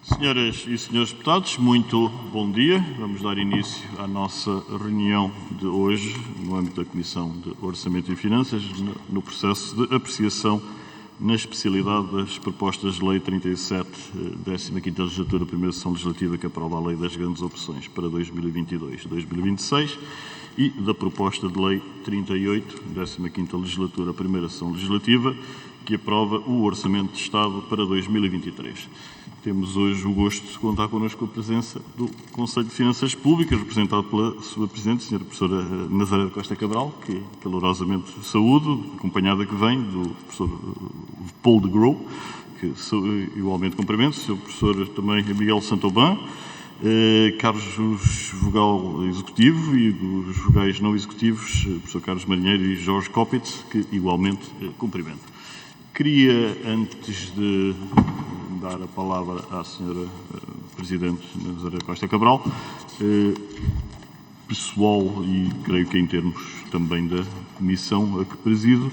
Senhoras e senhores deputados, muito bom dia. Vamos dar início à nossa reunião de hoje, no âmbito da Comissão de Orçamento e Finanças, no processo de apreciação na especialidade das propostas de Lei 37, 15ª Legislatura, primeira sessão legislativa que aprova a Lei das Grandes Opções para 2022-2026 e da proposta de Lei 38, 15ª Legislatura, primeira sessão legislativa, que aprova o Orçamento de Estado para 2023. Temos hoje o gosto de contar connosco a presença do Conselho de Finanças Públicas, representado pela sua Presidente, Sra. Professora Nazaré da Costa Cabral, que calorosamente saúdo, acompanhada que vem do Professor Paul de Grow, que igualmente cumprimento, Sr. Professor também Miguel Santoban, Carlos Vogal Executivo e dos vogais não executivos, Professor Carlos Marinheiro e Jorge Copitz, que igualmente cumprimento. Queria, antes de dar a palavra à Sra. Presidente Nazaré Costa Cabral, pessoal e creio que em termos também da comissão a que presido,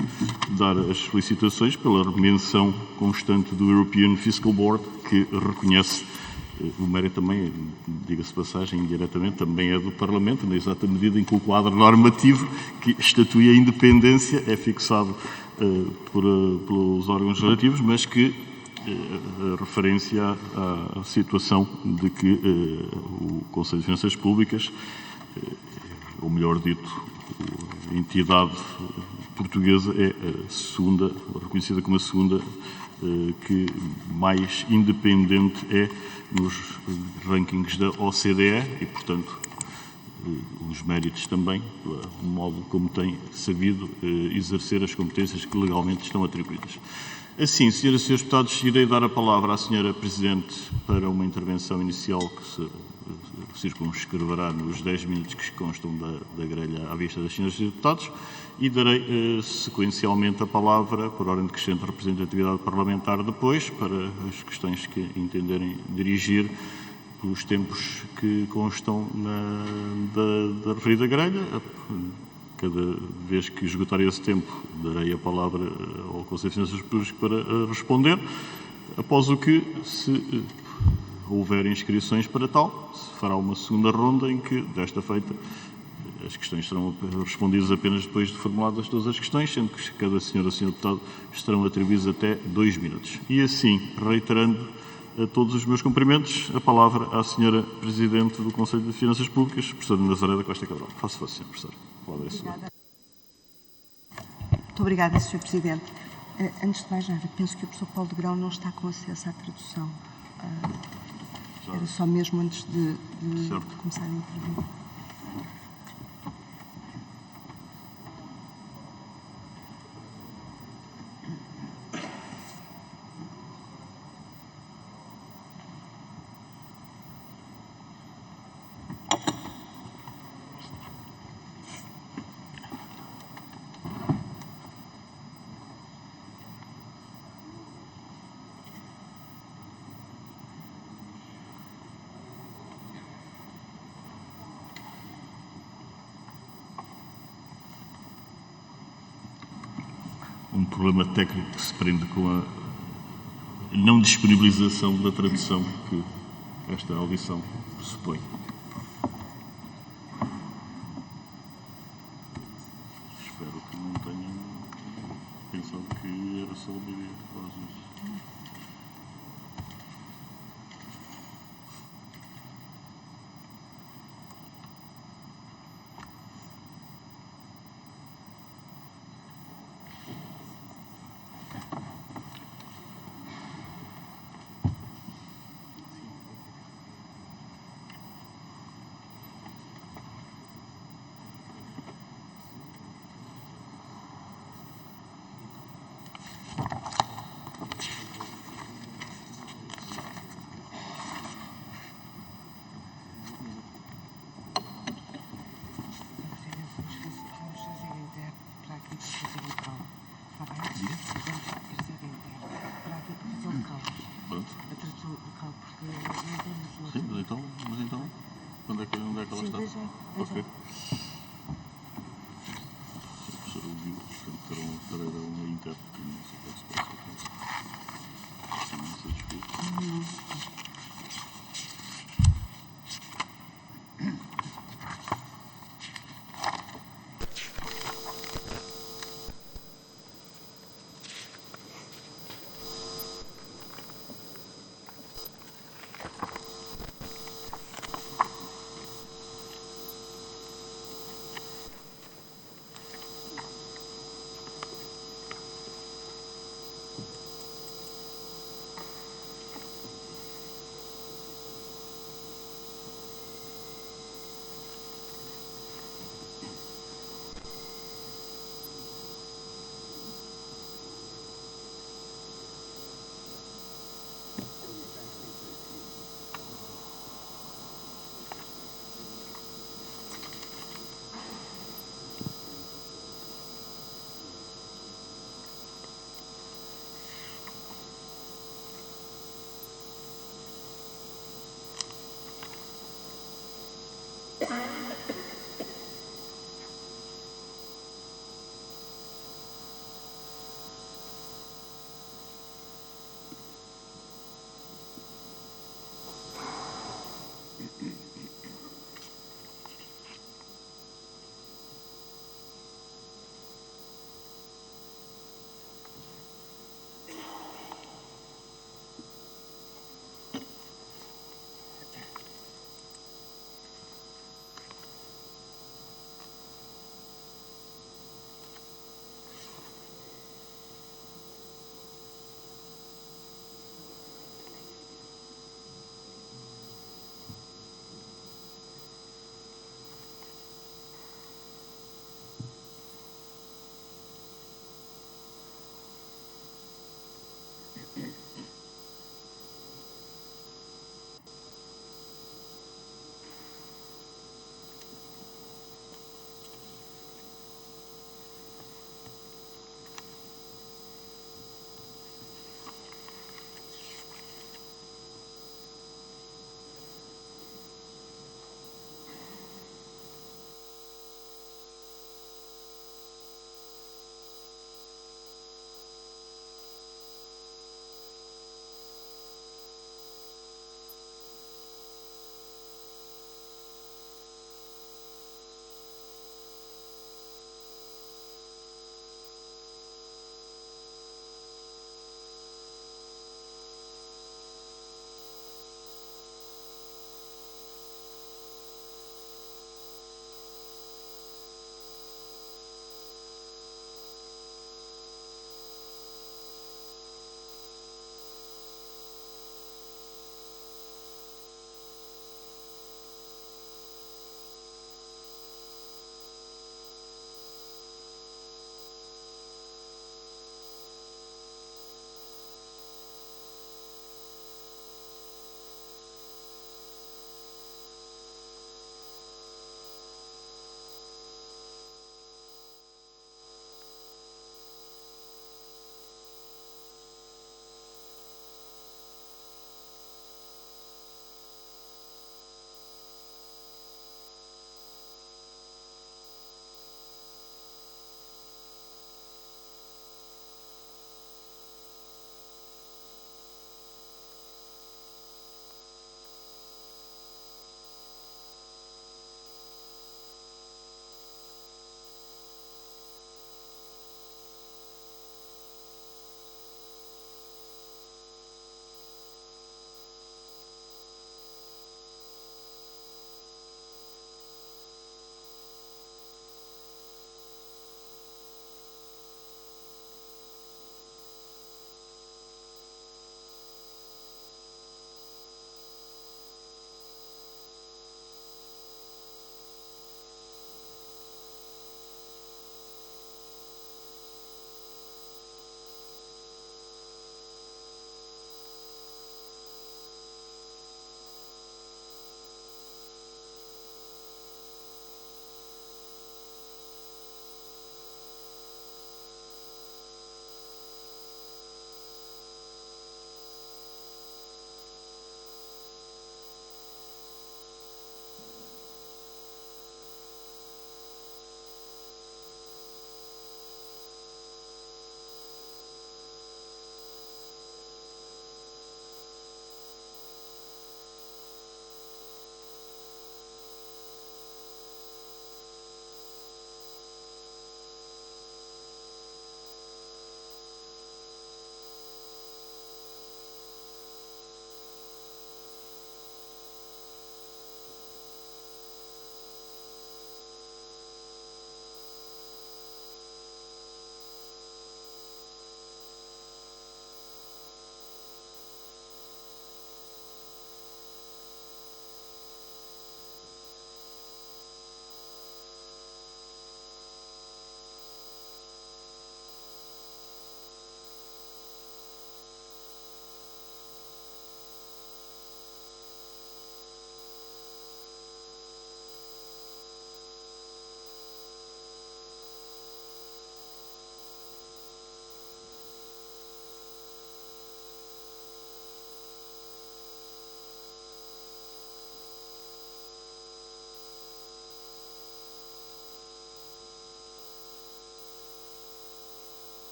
dar as felicitações pela menção constante do European Fiscal Board, que reconhece o mérito também, diga-se de passagem, indiretamente, também é do Parlamento, na exata medida em que o quadro normativo que estatui a independência é fixado pelos órgãos legislativos, mas que referência à situação de que o Conselho de Finanças Públicas, ou melhor dito, a entidade portuguesa é a segunda, reconhecida como a segunda que mais independente é nos rankings da OCDE e, portanto, os méritos também, pelo modo como tem sabido exercer as competências que legalmente estão atribuídas. Assim, senhoras e senhores deputados, irei dar a palavra à Sra. Presidente para uma intervenção inicial que se circunscreverá nos 10 minutos que constam da grelha à vista das senhoras e senhores deputados e darei sequencialmente a palavra, por ordem de crescente representatividade parlamentar, depois, para as questões que entenderem dirigir os tempos que constam da referida grelha. Cada vez que esgotar esse tempo, darei a palavra ao Conselho de Finanças Públicas para responder, após o que, se houver inscrições para tal, se fará uma segunda ronda em que, desta feita, as questões serão respondidas apenas depois de formuladas todas as questões, sendo que cada senhora ou senhor deputado estarão atribuídos até 2 minutos. E assim, reiterando a todos os meus cumprimentos, a palavra à Sra. Presidente do Conselho de Finanças Públicas, Professora Nazaré da Costa Cabral. Faça-se, Sra. Professora. Muito obrigada, Sr. Presidente. Antes de mais nada, penso que o professor Paulo de Grão não está com acesso à tradução. Era só mesmo antes de começar a intervir. Um problema técnico que se prende com a não disponibilização da tradução que esta audição pressupõe. Espero que não tenham pensado que era só o BD às vezes. Sim, mas então, onde é que ela está? Ok. A professora ouviu, portanto, terá uma intérprete, não sei o que é que se passa. Sim, satisfeito.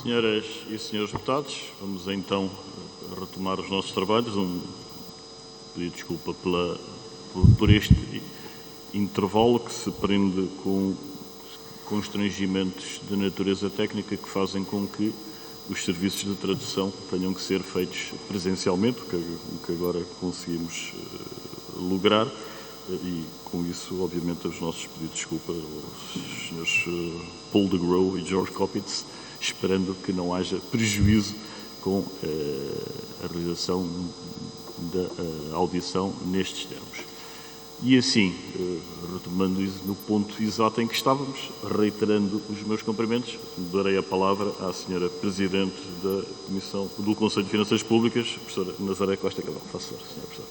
Senhoras e senhores deputados, vamos então retomar os nossos trabalhos. Pedir desculpa por este intervalo que se prende com constrangimentos de natureza técnica que fazem com que os serviços de tradução tenham que ser feitos presencialmente, o que agora conseguimos lograr, e com isso, obviamente, os nossos pedidos de desculpa aos senhores Paul de Grow e George Kopitz, esperando que não haja prejuízo com a realização da audição nestes termos. E assim, retomando no ponto exato em que estávamos, reiterando os meus cumprimentos, darei a palavra à senhora Presidente da Comissão do Conselho de Finanças Públicas, professora Nazaré Costa Cabral. Faça favor, senhora Professora.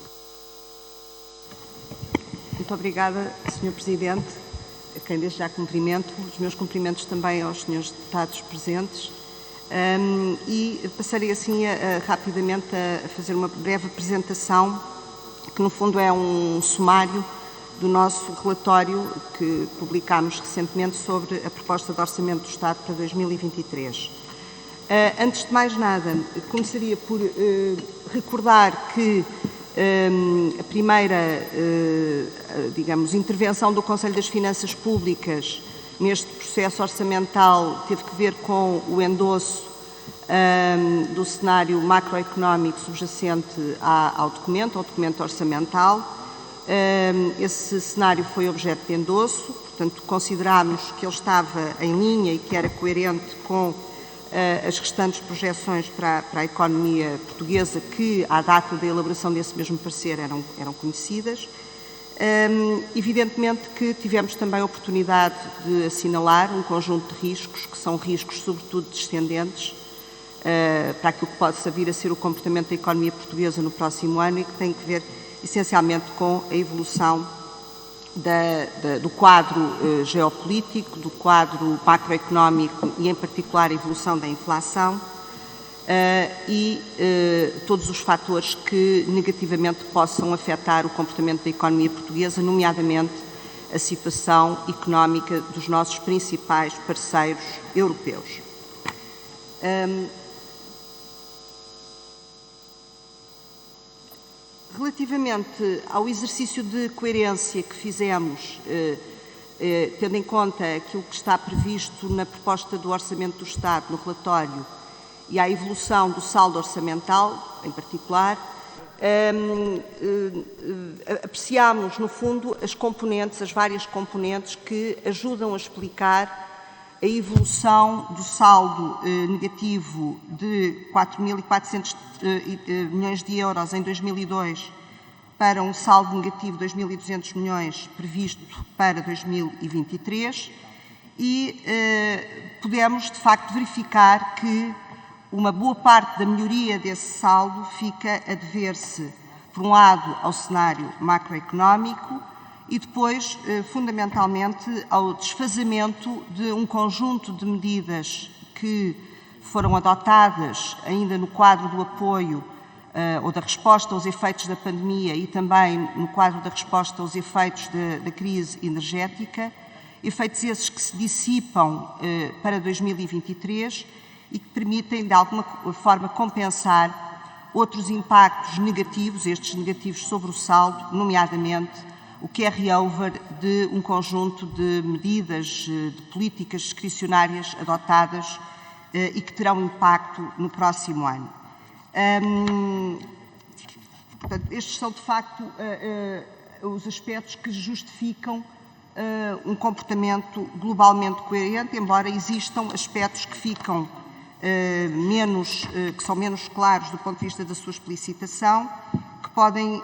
Muito obrigada, Sr. Presidente, a quem desde já cumprimento. Os meus cumprimentos também aos senhores deputados presentes. E passarei assim rapidamente a fazer uma breve apresentação, que no fundo é um sumário do nosso relatório que publicámos recentemente sobre a proposta de Orçamento do Estado para 2023. Antes de mais nada, começaria por recordar que a primeira, digamos, intervenção do Conselho das Finanças Públicas neste processo orçamental teve que ver com o endosso do cenário macroeconómico subjacente ao documento orçamental. Esse cenário foi objeto de endosso, portanto, considerámos que ele estava em linha e que era coerente com as restantes projeções para a economia portuguesa, que, à data da elaboração desse mesmo parecer, eram conhecidas. Evidentemente que tivemos também a oportunidade de assinalar um conjunto de riscos, que são riscos sobretudo descendentes, para aquilo que possa vir a ser o comportamento da economia portuguesa no próximo ano e que tem que ver essencialmente com a evolução do quadro geopolítico, do quadro macroeconómico e, em particular, a evolução da inflação e todos os fatores que negativamente possam afetar o comportamento da economia portuguesa, nomeadamente a situação económica dos nossos principais parceiros europeus. Relativamente ao exercício de coerência que fizemos, tendo em conta aquilo que está previsto na proposta do Orçamento do Estado, no relatório, e à evolução do saldo orçamental, em particular, apreciámos, no fundo, as várias componentes que ajudam a explicar a evolução do saldo negativo de 4.400 milhões de euros em 2002 para um saldo negativo de 2.200 milhões previsto para 2023 e podemos, de facto, verificar que uma boa parte da melhoria desse saldo fica a dever-se, por um lado, ao cenário macroeconómico e depois, fundamentalmente, ao desfazamento de um conjunto de medidas que foram adotadas ainda no quadro do apoio ou da resposta aos efeitos da pandemia e também no quadro da resposta aos efeitos da crise energética, efeitos esses que se dissipam para 2023 e que permitem, de alguma forma, compensar outros impactos negativos, estes negativos sobre o saldo, nomeadamente o carry-over de um conjunto de medidas, de políticas discricionárias adotadas e que terão impacto no próximo ano. Portanto, estes são, de facto, os aspectos que justificam um comportamento globalmente coerente, embora existam aspectos que ficam que são menos claros do ponto de vista da sua explicitação, que podem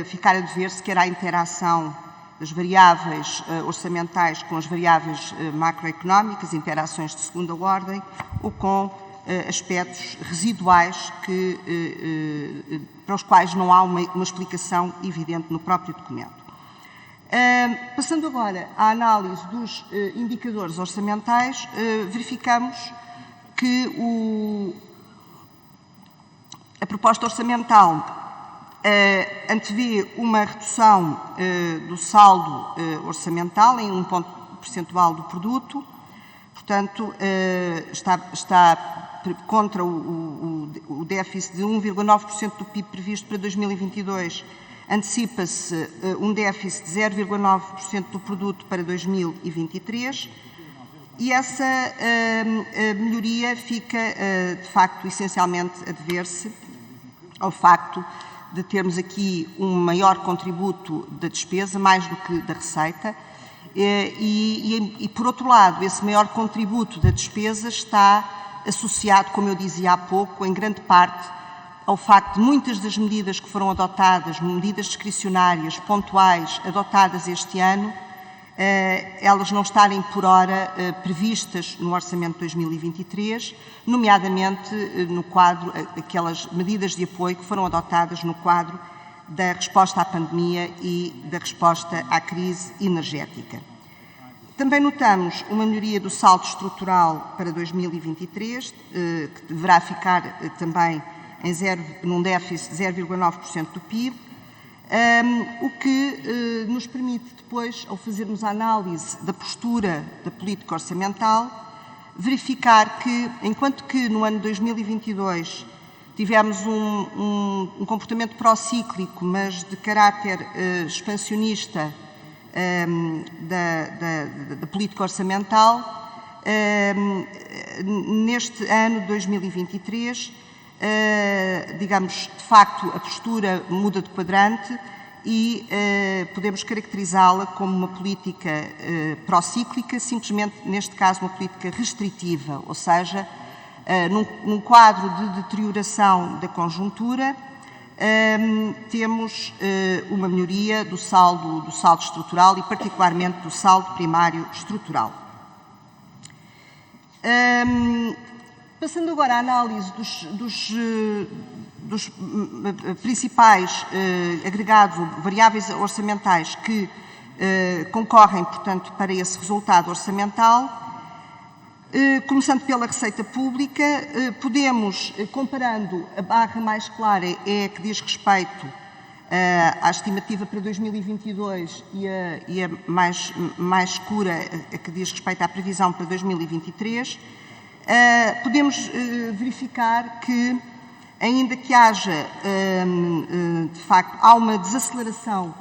ficar a dever-se quer à interação das variáveis orçamentais com as variáveis macroeconómicas, interações de segunda ordem, ou com aspectos residuais para os quais não há uma explicação evidente no próprio documento. Passando agora à análise dos indicadores orçamentais, verificamos que a proposta orçamental antevê uma redução do saldo orçamental em 1 ponto percentual do produto. portanto, está contra o déficit de 1,9% do PIB previsto para 2022, antecipa-se um déficit de 0,9% do produto para 2023 e essa melhoria fica, de facto, essencialmente a dever-se ao facto de termos aqui um maior contributo da despesa, mais do que da receita, e por outro lado, esse maior contributo da despesa está associado, como eu dizia há pouco, em grande parte ao facto de muitas das medidas que foram adotadas, medidas discricionárias, pontuais, adotadas este ano, elas não estarem por ora previstas no Orçamento de 2023, nomeadamente no quadro, aquelas medidas de apoio que foram adotadas no quadro da resposta à pandemia e da resposta à crise energética. Também notamos uma melhoria do saldo estrutural para 2023, que deverá ficar também num déficit de 0,9% do PIB, o que nos permite depois, ao fazermos a análise da postura da política orçamental, verificar que, enquanto que no ano 2022 tivemos um comportamento procíclico, mas de caráter expansionista da política orçamental, neste ano de 2023, digamos, de facto, a postura muda de quadrante e podemos caracterizá-la como uma política procíclica, simplesmente, neste caso, uma política restritiva, ou seja, num quadro de deterioração da conjuntura, temos uma melhoria do saldo estrutural e, particularmente, do saldo primário estrutural. Passando agora à análise dos principais agregados ou variáveis orçamentais que concorrem, portanto, para esse resultado orçamental, começando pela receita pública, podemos, comparando, a barra mais clara é a que diz respeito à estimativa para 2022 e a mais escura a que diz respeito à previsão para 2023, podemos verificar que, ainda que haja, de facto, há uma desaceleração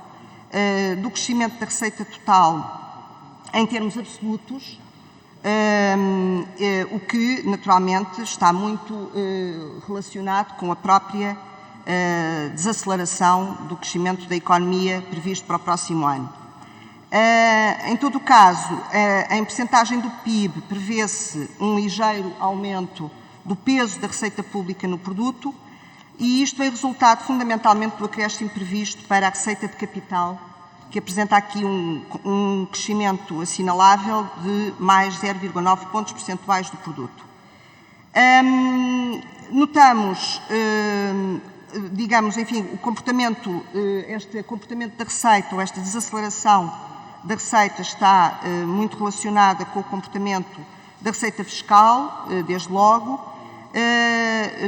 do crescimento da receita total em termos absolutos, o que, naturalmente, está muito relacionado com a própria desaceleração do crescimento da economia previsto para o próximo ano. Em todo o caso, em percentagem do PIB, prevê-se um ligeiro aumento do peso da receita pública no produto e isto é resultado fundamentalmente do acréscimo previsto para a receita de capital, que apresenta aqui um crescimento assinalável de mais 0,9 pontos percentuais do produto. Notamos, digamos, enfim, este comportamento da receita, ou esta desaceleração da receita, está muito relacionada com o comportamento da receita fiscal, desde logo.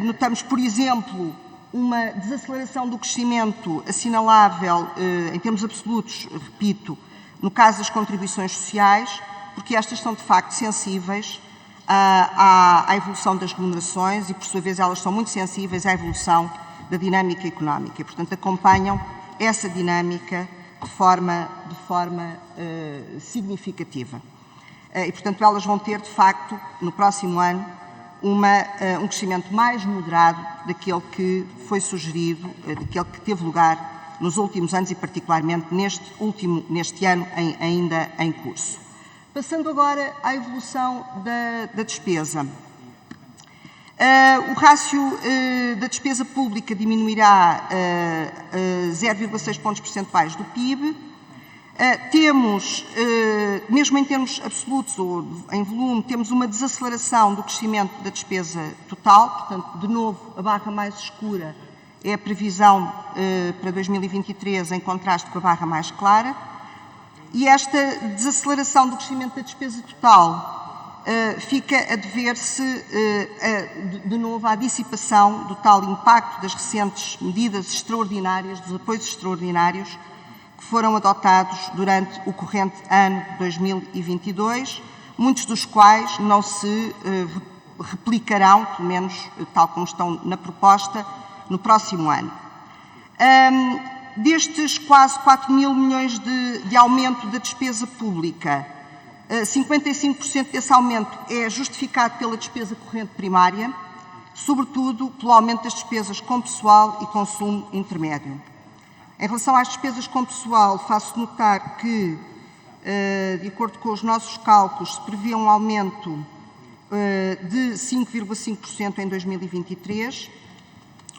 Notamos, por exemplo, uma desaceleração do crescimento assinalável em termos absolutos, repito, no caso das contribuições sociais, porque estas são de facto sensíveis à evolução das remunerações e, por sua vez, elas são muito sensíveis à evolução da dinâmica económica e, portanto, acompanham essa dinâmica de forma significativa. E, portanto, elas vão ter, de facto, no próximo ano, um crescimento mais moderado daquele que foi sugerido, daquele que teve lugar nos últimos anos e, particularmente, neste ano ainda em curso. Passando agora à evolução da despesa. O rácio da despesa pública diminuirá 0,6 pontos percentuais do PIB. Temos, mesmo em termos absolutos ou em volume, temos uma desaceleração do crescimento da despesa total, portanto, de novo, a barra mais escura é a previsão para 2023, em contraste com a barra mais clara. E esta desaceleração do crescimento da despesa total fica a dever-se, de novo, à dissipação do tal impacto das recentes medidas extraordinárias, dos apoios extraordinários, que foram adotados durante o corrente ano de 2022, muitos dos quais não se replicarão, pelo menos tal como estão na proposta, no próximo ano. Destes quase 4 mil milhões de aumento da despesa pública, 55% desse aumento é justificado pela despesa corrente primária, sobretudo pelo aumento das despesas com pessoal e consumo intermédio. Em relação às despesas com pessoal, faço notar que, de acordo com os nossos cálculos, se prevê um aumento de 5,5% em 2023,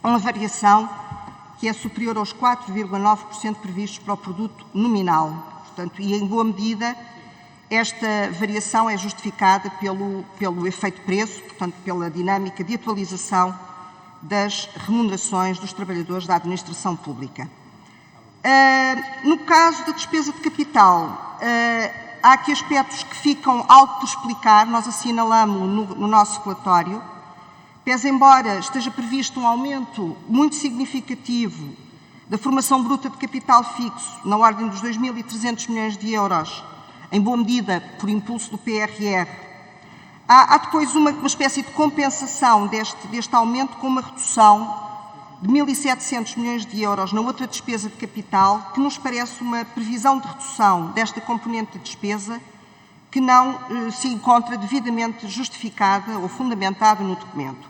uma variação que é superior aos 4,9% previstos para o produto nominal. Portanto, e em boa medida, esta variação é justificada pelo efeito preço, portanto, pela dinâmica de atualização das remunerações dos trabalhadores da administração pública. No caso da despesa de capital, há aqui aspectos que ficam algo por explicar, nós assinalamos no nosso relatório. Pese embora esteja previsto um aumento muito significativo da formação bruta de capital fixo, na ordem dos 2.300 milhões de euros, em boa medida por impulso do PRR, há depois uma espécie de compensação deste aumento com uma redução de 1.700 milhões de euros na outra despesa de capital, que nos parece uma previsão de redução desta componente de despesa que não se encontra devidamente justificada ou fundamentada no documento.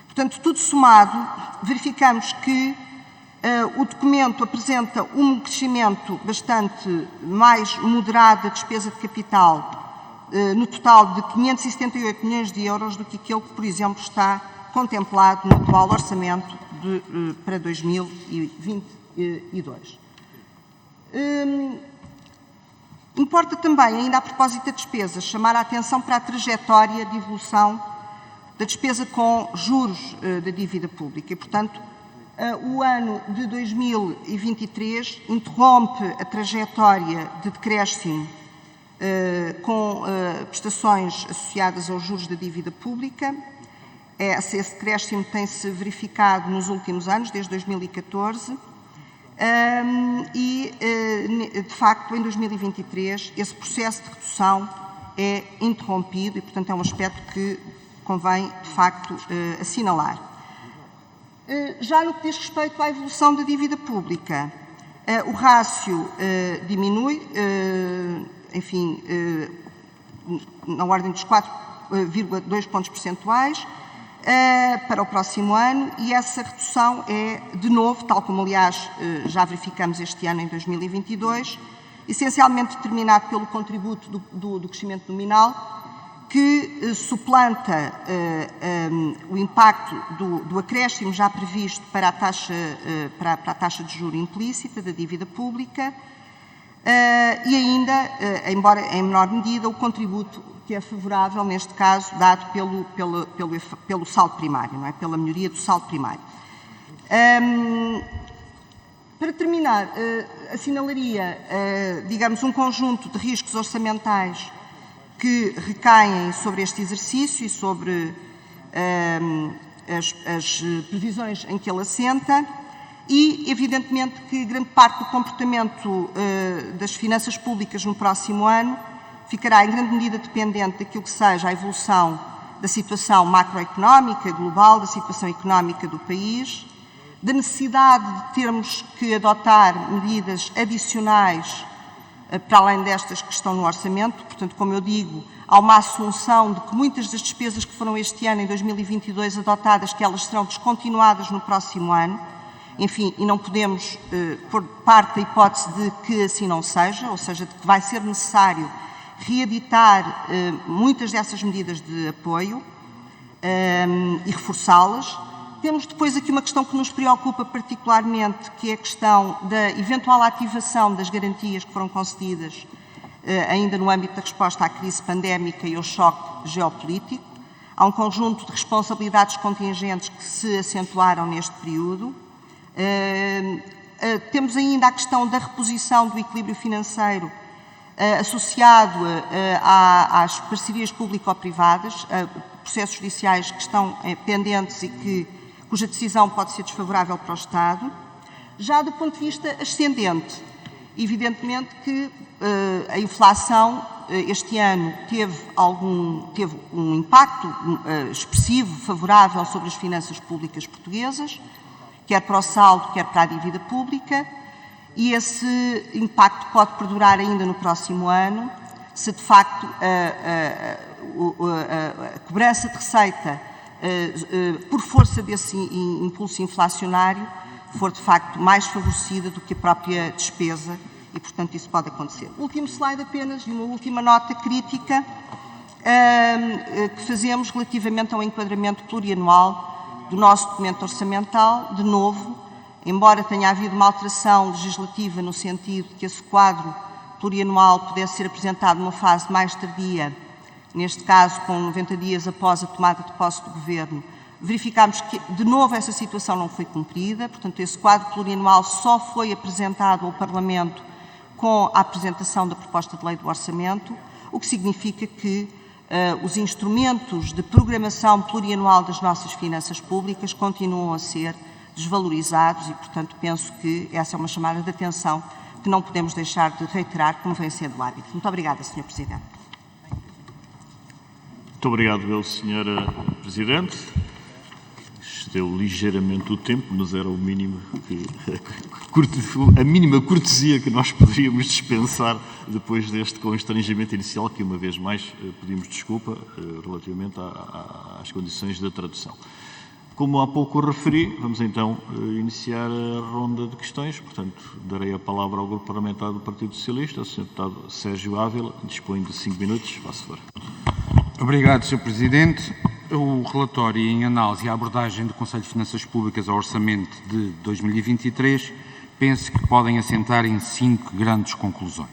Portanto, tudo somado, verificamos que o documento apresenta um crescimento bastante mais moderado da despesa de capital, no total de 578 milhões de euros, do que aquele que, por exemplo, está contemplado no atual orçamento para 2022. Importa também, ainda a propósito da despesa, chamar a atenção para a trajetória de evolução da despesa com juros da dívida pública. E, portanto, o ano de 2023 interrompe a trajetória de decréscimo com prestações associadas aos juros da dívida pública. Esse decréscimo tem-se verificado nos últimos anos, desde 2014, e, de facto, em 2023, esse processo de redução é interrompido e, portanto, é um aspecto que convém, de facto, assinalar. Já no que diz respeito à evolução da dívida pública, o rácio diminui, enfim, na ordem dos 4,2 pontos percentuais, para o próximo ano, e essa redução é, de novo, tal como aliás já verificamos este ano em 2022, essencialmente determinado pelo contributo do crescimento nominal, que suplanta o impacto do acréscimo já previsto para a taxa de juro implícita da dívida pública e ainda, embora em menor medida, o contributo que é favorável, neste caso, dado pelo saldo primário, não é? Pela melhoria do saldo primário. Para terminar, assinalaria, digamos, um conjunto de riscos orçamentais que recaem sobre este exercício e sobre as previsões em que ele assenta e, evidentemente, que grande parte do comportamento das finanças públicas no próximo ano ficará em grande medida dependente daquilo que seja a evolução da situação macroeconómica global, da situação económica do país, da necessidade de termos que adotar medidas adicionais para além destas que estão no orçamento. Portanto, como eu digo, há uma assunção de que muitas das despesas que foram este ano, em 2022, adotadas, que elas serão descontinuadas no próximo ano. Enfim, e não podemos pôr parte da hipótese de que assim não seja, ou seja, de que vai ser necessário reeditar muitas dessas medidas de apoio e reforçá-las. Temos depois aqui uma questão que nos preocupa particularmente, que é a questão da eventual ativação das garantias que foram concedidas ainda no âmbito da resposta à crise pandémica e ao choque geopolítico. Há um conjunto de responsabilidades contingentes que se acentuaram neste período. Temos ainda a questão da reposição do equilíbrio financeiro associado às parcerias público-privadas, processos judiciais que estão pendentes e cuja decisão pode ser desfavorável para o Estado. Já do ponto de vista ascendente, evidentemente que a inflação este ano teve um impacto expressivo, favorável sobre as finanças públicas portuguesas, quer para o saldo, quer para a dívida pública, e esse impacto pode perdurar ainda no próximo ano, se de facto a cobrança de receita, por força desse impulso inflacionário, for de facto mais favorecida do que a própria despesa, e portanto isso pode acontecer. Último slide apenas, e uma última nota crítica que fazemos relativamente ao enquadramento plurianual do nosso documento orçamental. De novo, embora tenha havido uma alteração legislativa no sentido de que esse quadro plurianual pudesse ser apresentado numa fase mais tardia, neste caso com 90 dias após a tomada de posse do Governo, verificámos que, de novo, essa situação não foi cumprida. Portanto, esse quadro plurianual só foi apresentado ao Parlamento com a apresentação da proposta de lei do orçamento, o que significa que os instrumentos de programação plurianual das nossas finanças públicas continuam a ser desvalorizados e, portanto, penso que essa é uma chamada de atenção que não podemos deixar de reiterar, como vem sendo o hábito. Muito obrigada, Sr. Presidente. Muito obrigado, Sra. Presidente. Excedeu ligeiramente o tempo, mas era o mínimo a mínima cortesia que nós poderíamos dispensar depois deste constrangimento inicial, que uma vez mais pedimos desculpa relativamente às condições da tradução. Como há pouco referi, vamos então iniciar a ronda de questões. Portanto, darei a palavra ao Grupo Parlamentar do Partido Socialista, ao Sr. Deputado Sérgio Ávila. Dispõe de 5 minutos. Faça favor. Obrigado, Sr. Presidente. O relatório em análise e a abordagem do Conselho de Finanças Públicas ao Orçamento de 2023 penso que podem assentar em 5 grandes conclusões.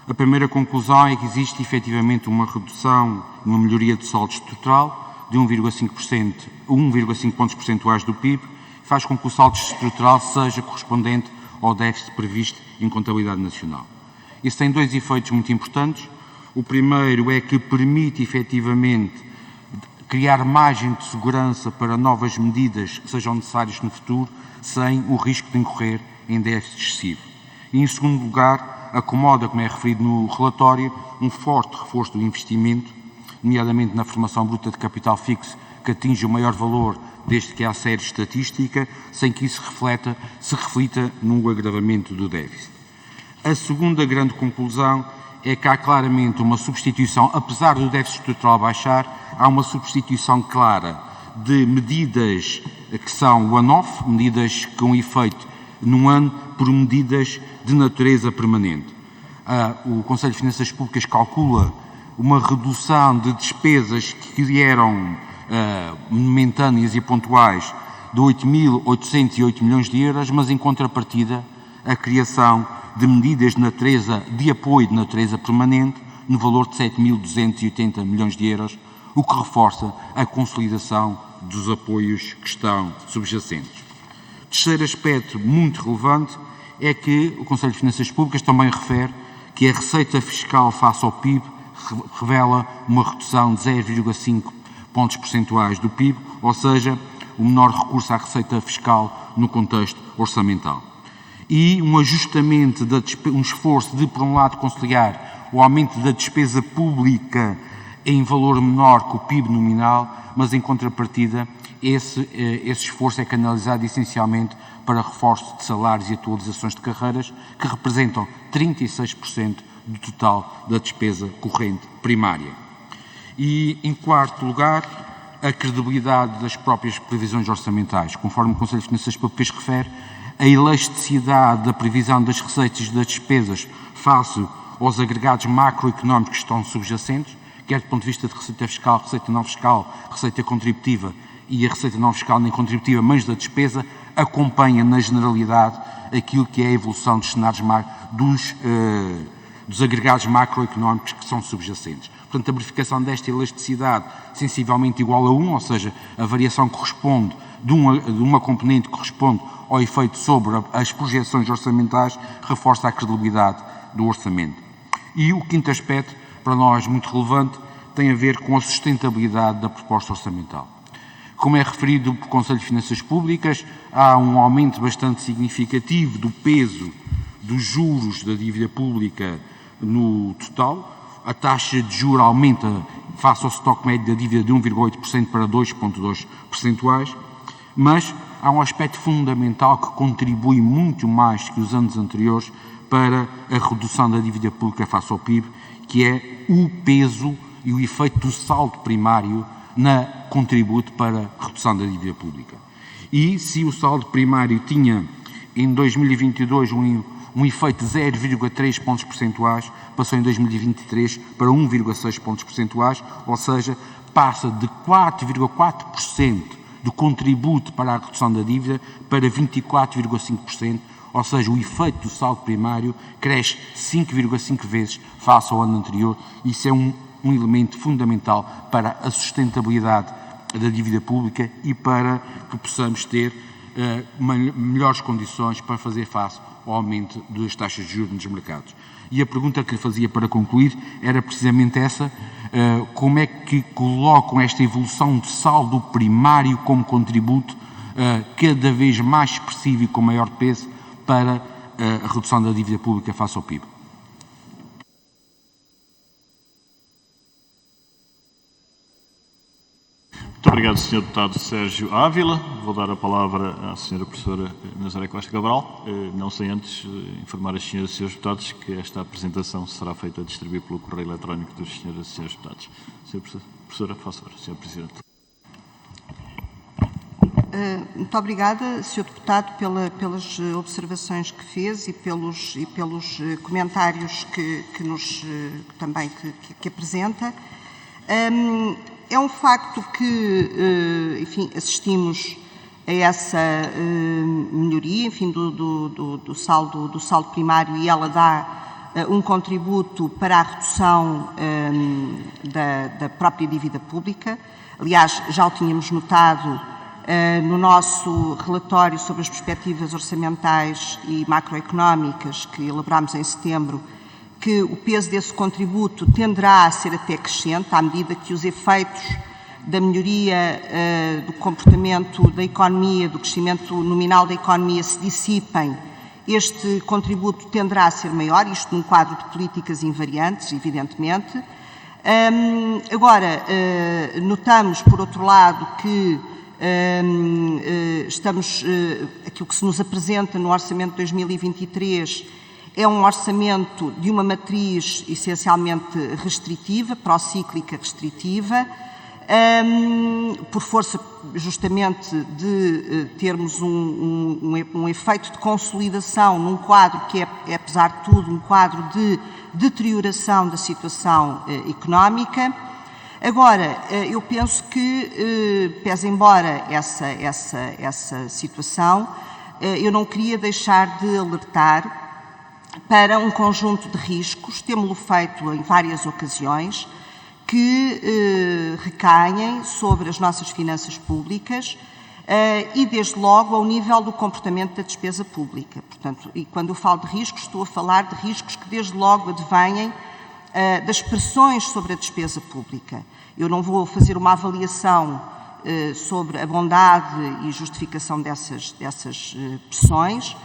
A primeira conclusão é que existe efetivamente uma redução, uma melhoria de saldo estrutural de 1,5 pontos percentuais do PIB, faz com que o saldo estrutural seja correspondente ao déficit previsto em contabilidade nacional. Isso tem 2 efeitos muito importantes. O primeiro é que permite efetivamente criar margem de segurança para novas medidas que sejam necessárias no futuro, sem o risco de incorrer em déficit excessivo. E, em segundo lugar, acomoda, como é referido no relatório, um forte reforço do investimento, nomeadamente na formação bruta de capital fixo, que atinge o maior valor desde que há série estatística, sem que isso se reflita no agravamento do déficit. A segunda grande conclusão é que há claramente uma substituição, apesar do déficit estrutural baixar, há uma substituição clara de medidas que são one-off, medidas com efeito num ano, por medidas de natureza permanente. O Conselho de Finanças Públicas calcula uma redução de despesas que eram momentâneas e pontuais de 8.808 milhões de euros, mas em contrapartida a criação de medidas de apoio de natureza permanente no valor de 7.280 milhões de euros, o que reforça a consolidação dos apoios que estão subjacentes. Terceiro aspecto muito relevante é que o Conselho de Finanças Públicas também refere que a receita fiscal face ao PIB revela uma redução de 0,5 pontos percentuais do PIB, ou seja, o menor recurso à receita fiscal no contexto orçamental. E um ajustamento, um esforço de, por um lado, conciliar o aumento da despesa pública em valor menor que o PIB nominal, mas em contrapartida esse esforço é canalizado essencialmente para reforço de salários e atualizações de carreiras, que representam 36% do total da despesa corrente primária. E, em quarto lugar, a credibilidade das próprias previsões orçamentais. Conforme o Conselho de Finanças Públicas refere, a elasticidade da previsão das receitas e das despesas face aos agregados macroeconómicos que estão subjacentes, quer do ponto de vista de receita fiscal, receita não fiscal, receita contributiva e a receita não fiscal nem contributiva, mas da despesa, acompanha na generalidade aquilo que é a evolução dos cenários dos agregados macroeconómicos que são subjacentes. Portanto, a verificação desta elasticidade sensivelmente igual a 1, ou seja, a variação corresponde de uma componente que corresponde ao efeito sobre as projeções orçamentais, reforça a credibilidade do orçamento. E o quinto aspecto, para nós muito relevante, tem a ver com a sustentabilidade da proposta orçamental. Como é referido pelo Conselho de Finanças Públicas, há um aumento bastante significativo do peso dos juros da dívida pública no total, a taxa de juros aumenta face ao estoque médio da dívida de 1,8% para 2,2 percentuais, mas há um aspecto fundamental que contribui muito mais que os anos anteriores para a redução da dívida pública face ao PIB, que é o peso e o efeito do saldo primário na contributo para a redução da dívida pública. E se o saldo primário tinha em 2022 um efeito de 0,3 pontos percentuais, passou em 2023 para 1,6 pontos percentuais, ou seja, passa de 4,4% do contributo para a redução da dívida para 24,5%, ou seja, o efeito do saldo primário cresce 5,5 vezes face ao ano anterior. Isso é um elemento fundamental para a sustentabilidade da dívida pública e para que possamos ter melhores condições para fazer face ao aumento das taxas de juros nos mercados. E a pergunta que lhe fazia para concluir era precisamente essa: como é que colocam esta evolução de saldo primário como contributo cada vez mais expressivo e com maior peso para a redução da dívida pública face ao PIB? Muito obrigado, Sr. Deputado Sérgio Ávila. Vou dar a palavra à Sra. Professora Nazaré Costa Cabral, não sem antes informar as Sras. e Srs. Deputados que esta apresentação será feita a distribuir pelo correio eletrónico dos Sras. e Srs. Deputados. Sra. Professora, faça favor, Sr. Presidente. Muito obrigada, Sr. Deputado, pelas observações que fez e pelos comentários que apresenta. É um facto que, enfim, assistimos a essa melhoria, enfim, do saldo primário, e ela dá um contributo para a redução da própria dívida pública. Aliás, já o tínhamos notado no nosso relatório sobre as perspectivas orçamentais e macroeconómicas que elaborámos em setembro, que o peso desse contributo tenderá a ser até crescente, à medida que os efeitos da melhoria do comportamento da economia, do crescimento nominal da economia se dissipem. Este contributo tenderá a ser maior, isto num quadro de políticas invariantes, evidentemente. Agora, notamos, por outro lado, que aquilo que se nos apresenta no Orçamento de 2023 é um orçamento de uma matriz essencialmente restritiva, procíclica restritiva, por força justamente de termos um efeito de consolidação num quadro que é, apesar de tudo, um quadro de deterioração da situação económica. Agora, eu penso que, pese embora essa situação, eu não queria deixar de alertar para um conjunto de riscos, temos-lo feito em várias ocasiões, que recaem sobre as nossas finanças públicas e, desde logo, ao nível do comportamento da despesa pública. Portanto, e quando eu falo de riscos, estou a falar de riscos que, desde logo, advêm das pressões sobre a despesa pública. Eu não vou fazer uma avaliação sobre a bondade e justificação dessas pressões,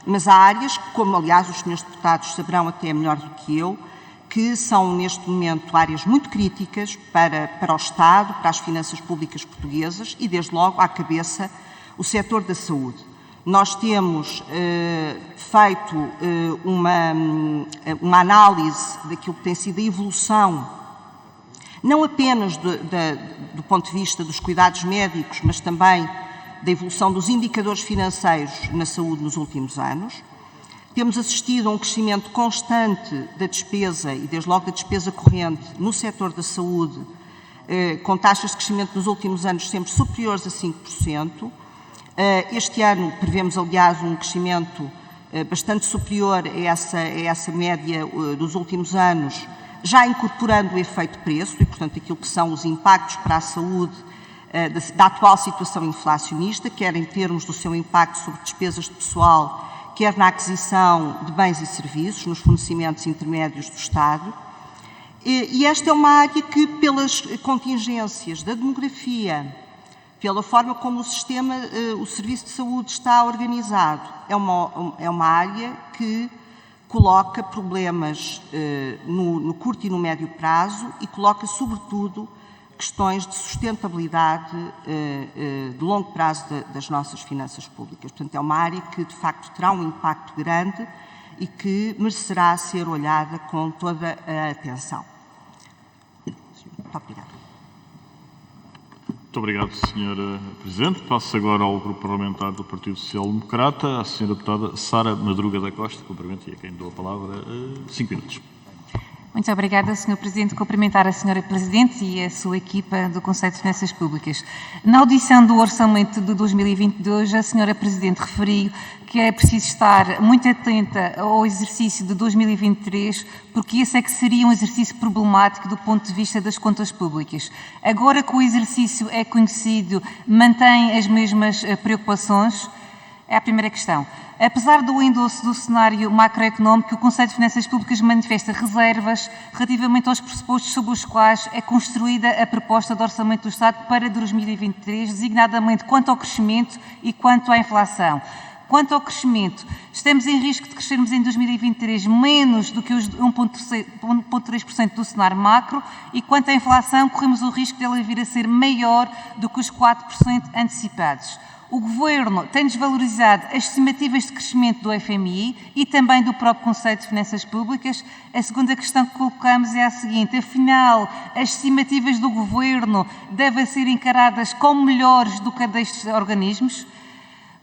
mas há áreas, como aliás os senhores deputados saberão até melhor do que eu, que são neste momento áreas muito críticas para o Estado, para as finanças públicas portuguesas e, desde logo, à cabeça, o setor da saúde. Nós temos feito uma análise daquilo que tem sido a evolução, não apenas do ponto de vista dos cuidados médicos, mas também da evolução dos indicadores financeiros na saúde nos últimos anos. Temos assistido a um crescimento constante da despesa e, desde logo, da despesa corrente no setor da saúde, com taxas de crescimento nos últimos anos sempre superiores a 5%. Este ano prevemos, aliás, um crescimento bastante superior a essa média dos últimos anos, já incorporando o efeito preço e, portanto, aquilo que são os impactos para a saúde da atual situação inflacionista, quer em termos do seu impacto sobre despesas de pessoal, quer na aquisição de bens e serviços, nos fornecimentos intermédios do Estado. E esta é uma área que, pelas contingências da demografia, pela forma como o Serviço de Saúde está organizado, é uma área que coloca problemas no curto e no médio prazo e coloca, sobretudo, questões de sustentabilidade de longo prazo das nossas finanças públicas. Portanto, é uma área que, de facto, terá um impacto grande e que merecerá ser olhada com toda a atenção. Muito obrigada. Muito obrigado, Sra. Presidente. Passo agora ao Grupo Parlamentar do Partido Social Democrata, à Sra. Deputada Sara Madruga da Costa. Cumprimento e a quem dou a palavra 5 minutos. Muito obrigada, Sr. Presidente. Cumprimentar a Sra. Presidente e a sua equipa do Conselho de Finanças Públicas. Na audição do Orçamento de 2022, a Sra. Presidente referiu que é preciso estar muito atenta ao exercício de 2023, porque esse é que seria um exercício problemático do ponto de vista das contas públicas. Agora que o exercício é conhecido, mantém as mesmas preocupações? É a primeira questão. Apesar do endosso do cenário macroeconómico, o Conselho de Finanças Públicas manifesta reservas relativamente aos pressupostos sobre os quais é construída a proposta de Orçamento do Estado para 2023, designadamente quanto ao crescimento e quanto à inflação. Quanto ao crescimento, estamos em risco de crescermos em 2023 menos do que os 1,3% do cenário macro e quanto à inflação, corremos o risco de ela vir a ser maior do que os 4% antecipados. O Governo tem desvalorizado as estimativas de crescimento do FMI e também do próprio Conselho de Finanças Públicas. A segunda questão que colocamos é a seguinte: afinal, as estimativas do Governo devem ser encaradas como melhores do que a destes organismos?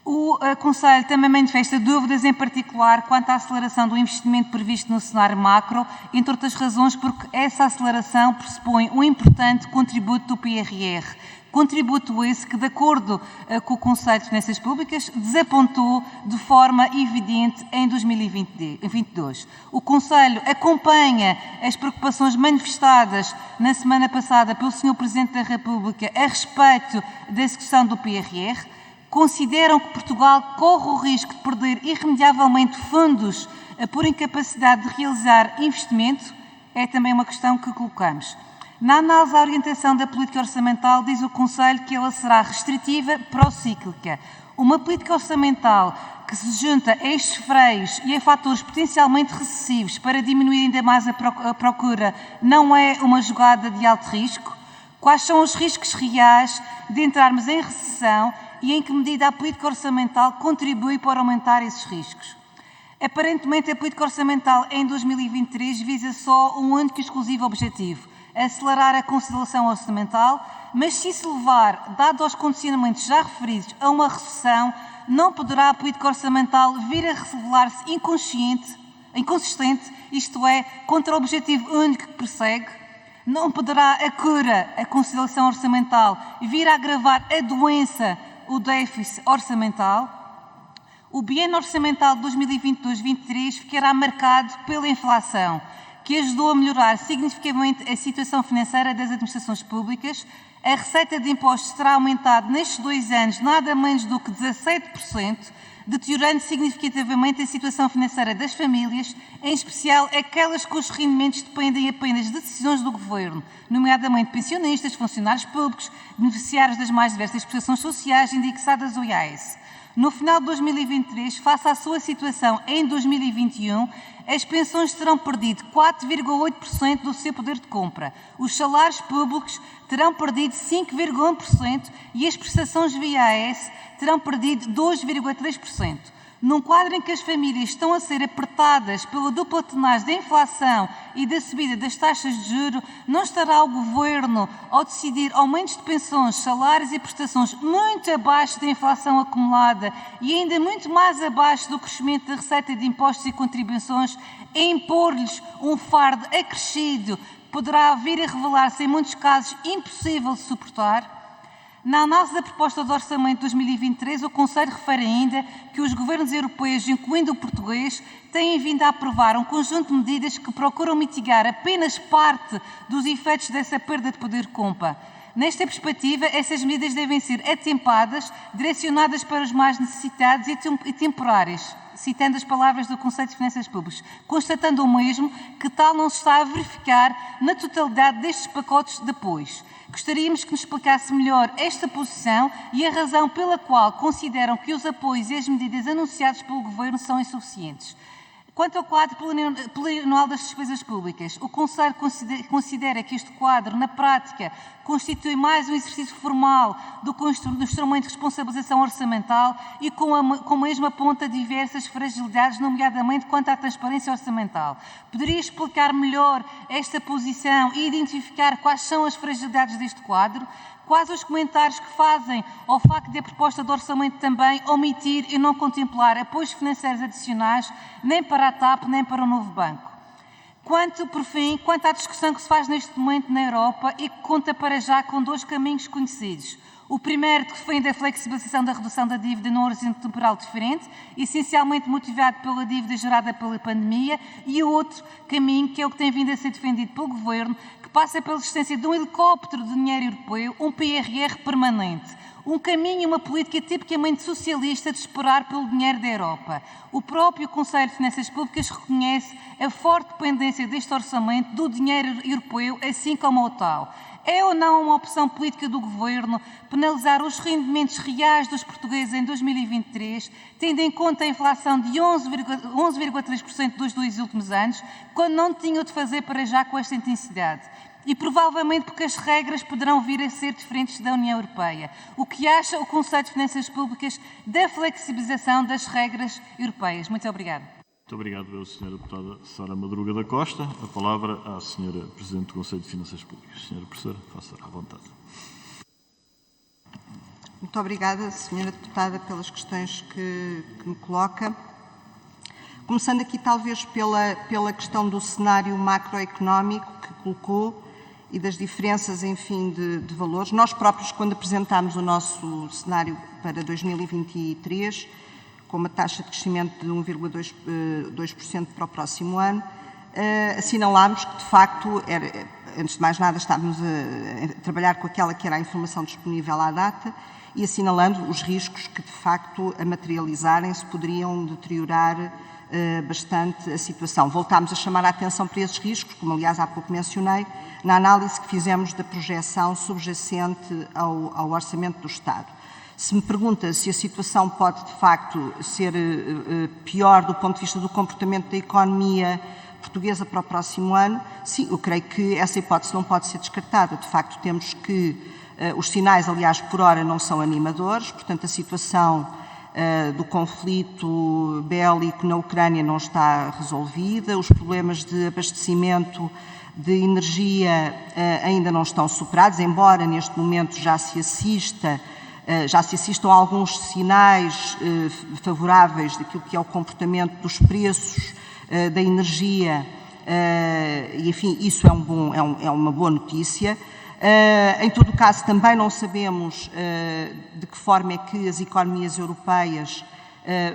O Conselho também manifesta dúvidas, em particular, quanto à aceleração do investimento previsto no cenário macro, entre outras razões porque essa aceleração pressupõe um importante contributo do PRR. Contributo esse que, de acordo com o Conselho de Finanças Públicas, desapontou de forma evidente em 2022. O Conselho acompanha as preocupações manifestadas na semana passada pelo Sr. Presidente da República a respeito da execução do PRR. Consideram que Portugal corre o risco de perder irremediavelmente fundos por incapacidade de realizar investimento? É também uma questão que colocamos. Na análise da orientação da política orçamental, diz o Conselho que ela será restritiva, procíclica. Uma política orçamental que se junta a estes freios e a fatores potencialmente recessivos para diminuir ainda mais a procura não é uma jogada de alto risco? Quais são os riscos reais de entrarmos em recessão e em que medida a política orçamental contribui para aumentar esses riscos? Aparentemente, a política orçamental em 2023 visa só um único e exclusivo objetivo: acelerar a consolidação orçamental, mas se isso levar, dado aos condicionamentos já referidos, a uma recessão, não poderá a política orçamental vir a revelar-se inconsistente, isto é, contra o objetivo único que persegue? Não poderá a cura, a consolidação orçamental, vir a agravar a doença, o déficit orçamental? O biênio orçamental de 2022-23 ficará marcado pela inflação, que ajudou a melhorar significativamente a situação financeira das administrações públicas. A receita de impostos terá aumentado nestes 2 anos nada menos do que 17%, deteriorando significativamente a situação financeira das famílias, em especial aquelas cujos rendimentos dependem apenas de decisões do Governo, nomeadamente pensionistas, funcionários públicos, beneficiários das mais diversas prestações sociais indexadas ao IAS. No final de 2023, face à sua situação em 2021, as pensões terão perdido 4,8% do seu poder de compra, os salários públicos terão perdido 5,1% e as prestações via AS terão perdido 2,3%. Num quadro em que as famílias estão a ser apertadas pela dupla tenaz da inflação e da subida das taxas de juros, não estará o Governo, ao decidir aumentos de pensões, salários e prestações muito abaixo da inflação acumulada e ainda muito mais abaixo do crescimento da receita de impostos e contribuições, a impor-lhes um fardo acrescido que poderá vir a revelar-se, em muitos casos, impossível de suportar? Na análise da proposta de orçamento de 2023, o Conselho refere ainda que os governos europeus, incluindo o português, têm vindo a aprovar um conjunto de medidas que procuram mitigar apenas parte dos efeitos dessa perda de poder de compra. Nesta perspectiva, essas medidas devem ser atempadas, direcionadas para os mais necessitados e temporárias, citando as palavras do Conselho de Finanças Públicas, constatando o mesmo que tal não se está a verificar na totalidade destes pacotes de apoios. Gostaríamos que nos explicasse melhor esta posição e a razão pela qual consideram que os apoios e as medidas anunciados pelo Governo são insuficientes. Quanto ao quadro plurianual das despesas públicas, o Conselho considera que este quadro, na prática, constitui mais um exercício formal do instrumento de responsabilização orçamental e com a mesma aponta diversas fragilidades, nomeadamente quanto à transparência orçamental. Poderia explicar melhor esta posição e identificar quais são as fragilidades deste quadro? Quais os comentários que fazem ao facto de a proposta de orçamento também omitir e não contemplar apoios financeiros adicionais nem para a TAP nem para o novo banco? Por fim, quanto à discussão que se faz neste momento na Europa e que conta para já com 2 caminhos conhecidos. O primeiro defende a flexibilização da redução da dívida num horizonte temporal diferente, essencialmente motivado pela dívida gerada pela pandemia, e o outro caminho, que é o que tem vindo a ser defendido pelo Governo, que passa pela existência de um helicóptero de dinheiro europeu, um PRR permanente. Um caminho e uma política tipicamente socialista de esperar pelo dinheiro da Europa. O próprio Conselho de Finanças Públicas reconhece a forte dependência deste orçamento do dinheiro europeu, assim como o tal. É ou não uma opção política do Governo penalizar os rendimentos reais dos portugueses em 2023, tendo em conta a inflação de 11,3% dos 2 últimos anos, quando não tinham de fazer para já com esta intensidade? E provavelmente porque as regras poderão vir a ser diferentes da União Europeia. O que acha o Conselho de Finanças Públicas da flexibilização das regras europeias? Muito obrigada. Muito obrigado, Sra. Deputada Sara Madruga da Costa. A palavra à Sra. Presidente do Conselho de Finanças Públicas. Sra. Professora, faça à vontade. Muito obrigada, Sra. Deputada, pelas questões que me coloca. Começando aqui, talvez, pela questão do cenário macroeconómico que colocou e das diferenças, enfim, de valores. Nós próprios, quando apresentámos o nosso cenário para 2023, com uma taxa de crescimento de 1,2% para o próximo ano, assinalámos que, de facto, antes de mais nada, estávamos a trabalhar com aquela que era a informação disponível à data e assinalando os riscos que, de facto, a materializarem-se poderiam deteriorar bastante a situação. Voltámos a chamar a atenção para esses riscos, como aliás há pouco mencionei, na análise que fizemos da projeção subjacente ao Orçamento do Estado. Se me pergunta se a situação pode de facto ser pior do ponto de vista do comportamento da economia portuguesa para o próximo ano, sim, eu creio que essa hipótese não pode ser descartada. De facto temos que, os sinais aliás por hora não são animadores, portanto a situação do conflito bélico na Ucrânia não está resolvida, os problemas de abastecimento de energia ainda não estão superados, embora neste momento já se assistam a alguns sinais favoráveis daquilo que é o comportamento dos preços da energia, e enfim, isso é uma boa notícia. Em todo o caso, também não sabemos de que forma é que as economias europeias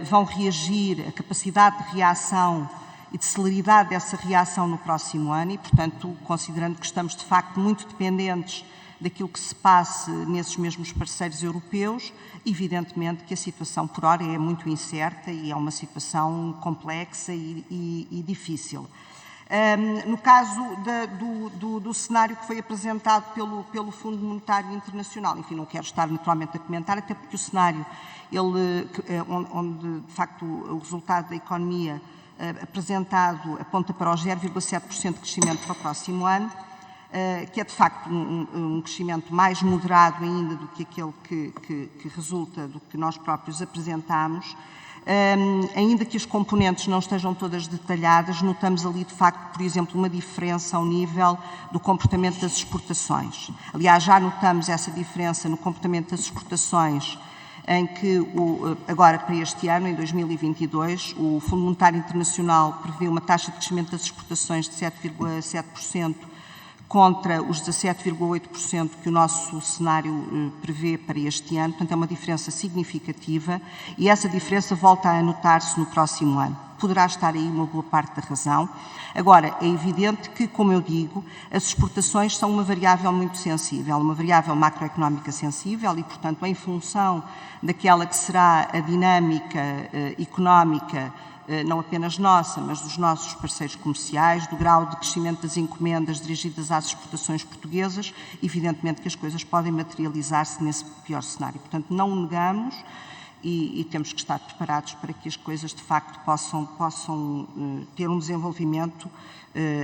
vão reagir, a capacidade de reação e de celeridade dessa reação no próximo ano e, portanto, considerando que estamos de facto muito dependentes daquilo que se passe nesses mesmos parceiros europeus, evidentemente que a situação por hora é muito incerta e é uma situação complexa e difícil. No caso do cenário que foi apresentado pelo Fundo Monetário Internacional, enfim, não quero estar naturalmente a comentar, até porque o cenário, onde de facto o resultado da economia apresentado aponta para os 0,7% de crescimento para o próximo ano, que é de facto um crescimento mais moderado ainda do que aquele que resulta do que nós próprios apresentamos. Ainda que as componentes não estejam todas detalhadas, notamos ali, de facto, por exemplo, uma diferença ao nível do comportamento das exportações. Aliás, já notamos essa diferença no comportamento das exportações, em que, agora para este ano, em 2022, o Fundo Monetário Internacional prevê uma taxa de crescimento das exportações de 7,7%, contra os 17,8% que o nosso cenário prevê para este ano. Portanto, é uma diferença significativa e essa diferença volta a anotar-se no próximo ano. Poderá estar aí uma boa parte da razão. Agora, é evidente que, como eu digo, as exportações são uma variável muito sensível, uma variável macroeconómica sensível e, portanto, em função daquela que será a dinâmica económica não apenas nossa, mas dos nossos parceiros comerciais, do grau de crescimento das encomendas dirigidas às exportações portuguesas, evidentemente que as coisas podem materializar-se nesse pior cenário. Portanto, não o negamos e temos que estar preparados para que as coisas de facto possam ter um desenvolvimento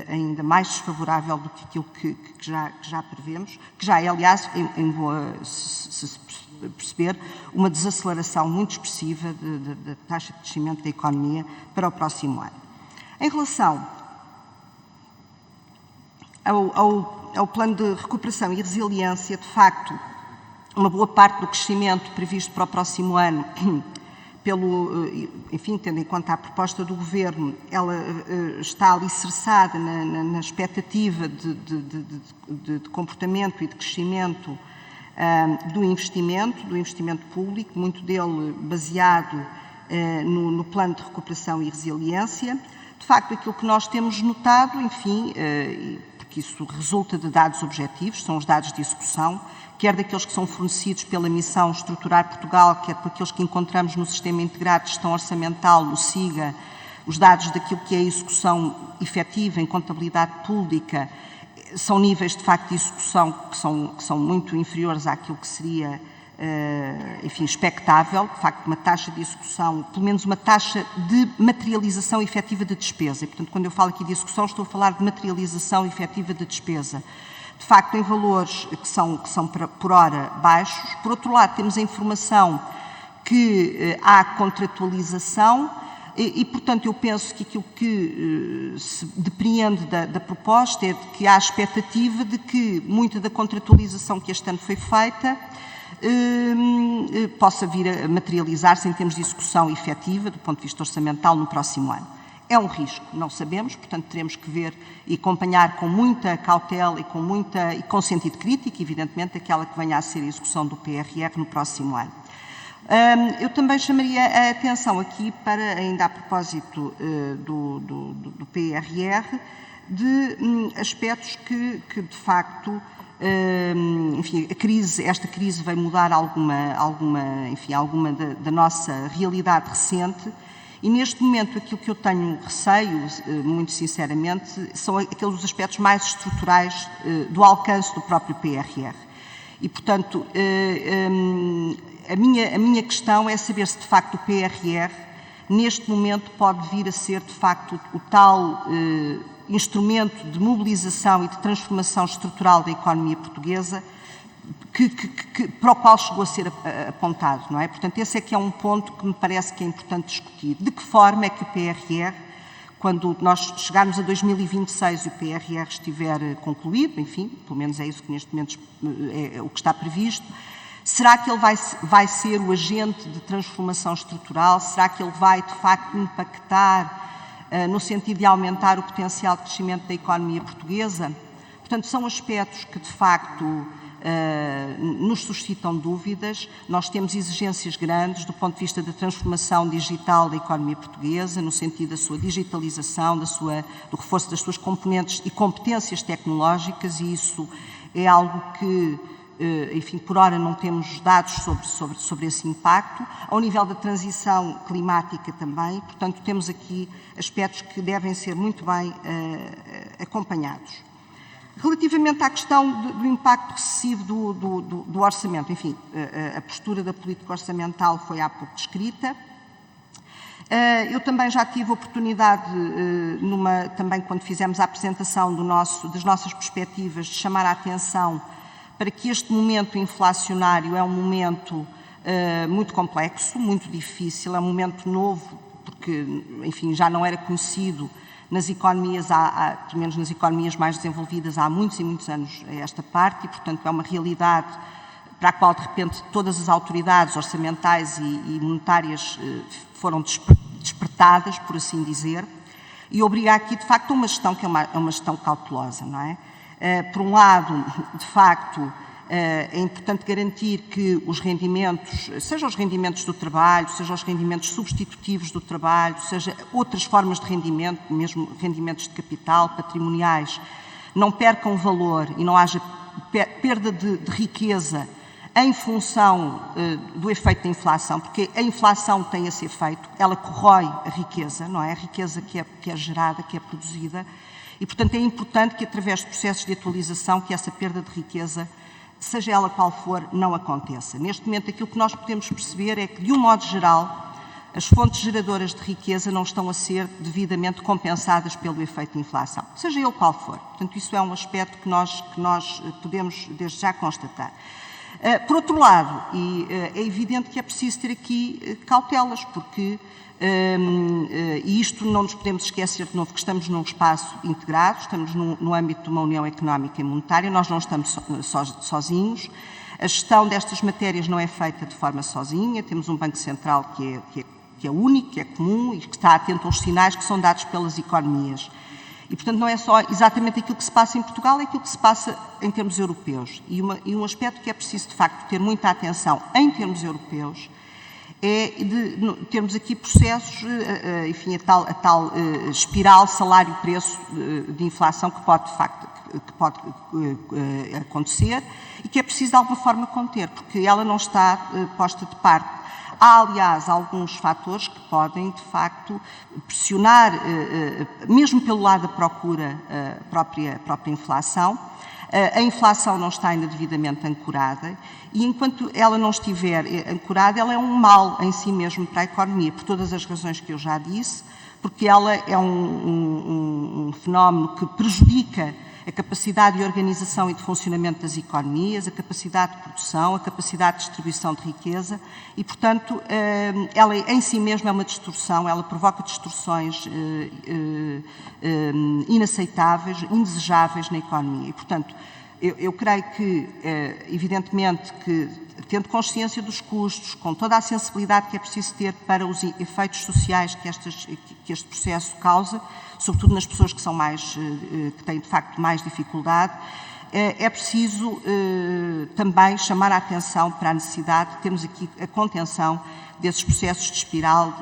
ainda mais desfavorável do que aquilo que já prevemos, que já é, aliás, em boa se perceber, uma desaceleração muito expressiva da taxa de crescimento da economia para o próximo ano. Em relação ao plano de recuperação e resiliência, de facto, uma boa parte do crescimento previsto para o próximo ano, enfim, tendo em conta a proposta do Governo, ela está alicerçada na expectativa de comportamento e de crescimento do investimento público, muito dele baseado no plano de recuperação e resiliência. De facto, aquilo que nós temos notado, enfim, porque isso resulta de dados objetivos, são os dados de execução, quer daqueles que são fornecidos pela missão Estruturar Portugal, quer por aqueles que encontramos no Sistema Integrado de Gestão Orçamental, no SIGA, os dados daquilo que é a execução efetiva em contabilidade pública, são níveis de facto de execução que são muito inferiores àquilo que seria, enfim, expectável. De facto, uma taxa de execução, pelo menos uma taxa de materialização efetiva de despesa. E, portanto, quando eu falo aqui de execução, estou a falar de materialização efetiva de despesa. De facto, em valores que são por hora baixos. Por outro lado, temos a informação que há contratualização e, portanto, eu penso que aquilo que se depreende da proposta é de que há a expectativa de que muita da contratualização que este ano foi feita possa vir a materializar-se em termos de execução efetiva, do ponto de vista orçamental, no próximo ano. É um risco, não sabemos, portanto teremos que ver e acompanhar com muita cautela e com sentido crítico, evidentemente, aquela que venha a ser a execução do PRR no próximo ano. Eu também chamaria a atenção aqui para, ainda a propósito do PRR, de aspectos que de facto, enfim, esta crise vai mudar alguma da nossa realidade recente. E neste momento aquilo que eu tenho receio, muito sinceramente, são aqueles aspectos mais estruturais do alcance do próprio PRR. E, portanto, a minha questão é saber se de facto o PRR, neste momento, pode vir a ser de facto o tal instrumento de mobilização e de transformação estrutural da economia portuguesa para o qual chegou a ser apontado, não é? Portanto, esse é que é um ponto que me parece que é importante discutir. De que forma é que o PRR, quando nós chegarmos a 2026 e o PRR estiver concluído, enfim, pelo menos é isso que neste momento é o que está previsto, será que ele vai ser o agente de transformação estrutural? Será que ele vai, de facto, impactar no sentido de aumentar o potencial de crescimento da economia portuguesa? Portanto, são aspectos que, de facto, nos suscitam dúvidas. Nós temos exigências grandes do ponto de vista da transformação digital da economia portuguesa, no sentido da sua digitalização, do reforço das suas componentes e competências tecnológicas, e isso é algo que, enfim, por ora não temos dados sobre esse impacto. Ao nível da transição climática também, portanto, temos aqui aspectos que devem ser muito bem acompanhados. Relativamente à questão do impacto recessivo do orçamento, enfim, a postura da política orçamental foi há pouco descrita. Eu também já tive a oportunidade, também quando fizemos a apresentação das nossas perspectivas, de chamar a atenção para que este momento inflacionário é um momento muito complexo, muito difícil, é um momento novo, porque, enfim, já não era conhecido nas economias, pelo menos nas economias mais desenvolvidas, há muitos e muitos anos a esta parte, e, portanto, é uma realidade para a qual, de repente, todas as autoridades orçamentais e monetárias foram despertadas, por assim dizer, e obriga aqui, de facto, a uma gestão que é uma gestão cautelosa, não é? Por um lado, de facto, é importante garantir que os rendimentos, seja os rendimentos do trabalho, seja os rendimentos substitutivos do trabalho, seja outras formas de rendimento, mesmo rendimentos de capital, patrimoniais, não percam valor e não haja perda de riqueza em função do efeito da inflação, porque a inflação tem esse efeito, ela corrói a riqueza, não é? A riqueza que é gerada, que é produzida, e, portanto, é importante que, através de processos de atualização, que essa perda de riqueza seja ela qual for, não aconteça. Neste momento, aquilo que nós podemos perceber é que, de um modo geral, as fontes geradoras de riqueza não estão a ser devidamente compensadas pelo efeito de inflação, seja ele qual for. Portanto, isso é um aspecto que nós podemos, desde já, constatar. Por outro lado, é evidente que é preciso ter aqui cautelas, porque, e isto não nos podemos esquecer de novo, que estamos num espaço integrado, estamos no âmbito de uma União Económica e Monetária, nós não estamos sozinhos, a gestão destas matérias não é feita de forma sozinha, temos um Banco Central que é único, que é comum e que está atento aos sinais que são dados pelas economias. E, portanto, não é só exatamente aquilo que se passa em Portugal, é aquilo que se passa em termos europeus. E um aspecto que é preciso, de facto, ter muita atenção em termos europeus é de termos aqui processos, enfim, a tal espiral salário-preço de inflação que pode, de facto, acontecer e que é preciso, de alguma forma, conter, porque ela não está posta de parte. Há, aliás, alguns fatores que podem, de facto, pressionar, mesmo pelo lado da procura, a própria inflação. A inflação não está ainda devidamente ancorada e, enquanto ela não estiver ancorada, ela é um mal em si mesmo para a economia, por todas as razões que eu já disse, porque ela é um fenómeno que prejudica a capacidade de organização e de funcionamento das economias, a capacidade de produção, a capacidade de distribuição de riqueza e, portanto, ela em si mesma é uma distorção, ela provoca distorções inaceitáveis, indesejáveis na economia. E, portanto, eu creio que, evidentemente, que tendo consciência dos custos, com toda a sensibilidade que é preciso ter para os efeitos sociais que este processo causa, sobretudo nas pessoas que são que têm de facto mais dificuldade, é preciso também chamar a atenção para a necessidade de termos aqui a contenção desses processos de espiral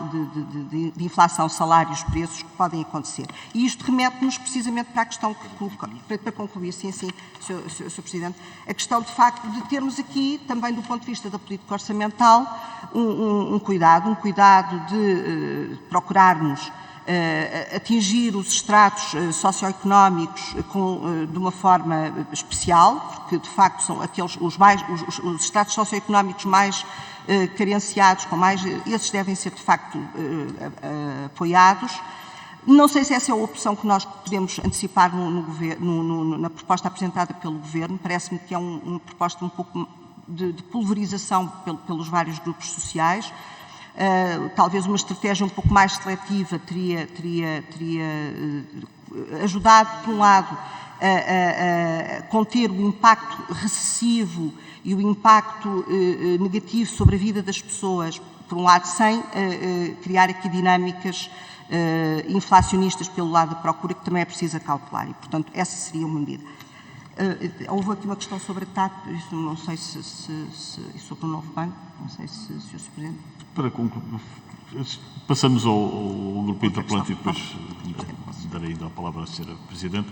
de inflação, salários, preços que podem acontecer. E isto remete-nos precisamente para a questão que coloca, para concluir, sim, Sr. Presidente, a questão de facto de termos aqui, também do ponto de vista da política orçamental, um cuidado de procurarmos atingir os estratos socioeconómicos de uma forma especial, porque de facto são aqueles os estratos socioeconómicos mais carenciados, esses devem ser de facto apoiados. Não sei se essa é a opção que nós podemos antecipar na proposta apresentada pelo Governo. Parece-me que é uma proposta um pouco de pulverização pelos vários grupos sociais. Talvez uma estratégia um pouco mais seletiva teria ajudado, por um lado, a conter o impacto recessivo e o impacto negativo sobre a vida das pessoas, por um lado, sem criar aqui dinâmicas inflacionistas pelo lado da procura, que também é preciso cautelar. E, portanto, essa seria uma medida. Houve aqui uma questão sobre a TAP, isso não sei se sobre o novo banco, não sei se o Sr. Presidente... Para concluir, passamos ao grupo interpelante e depois darei ainda a palavra à Sra. Presidente,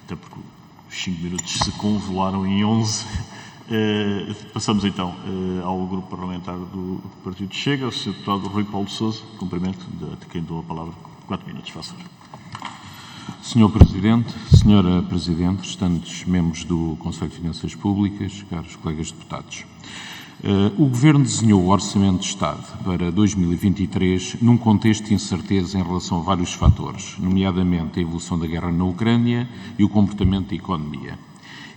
até porque os 5 minutos se convelaram em 11. Passamos então ao grupo parlamentar do Partido Chega, o Sr. Deputado Rui Paulo Sousa. Cumprimento de quem dou a palavra. 4 minutos, faça favor. Senhor Presidente, Senhora Presidente, restantes membros do Conselho de Finanças Públicas, caros colegas deputados. O Governo desenhou o Orçamento de Estado para 2023 num contexto de incerteza em relação a vários fatores, nomeadamente a evolução da guerra na Ucrânia e o comportamento da economia.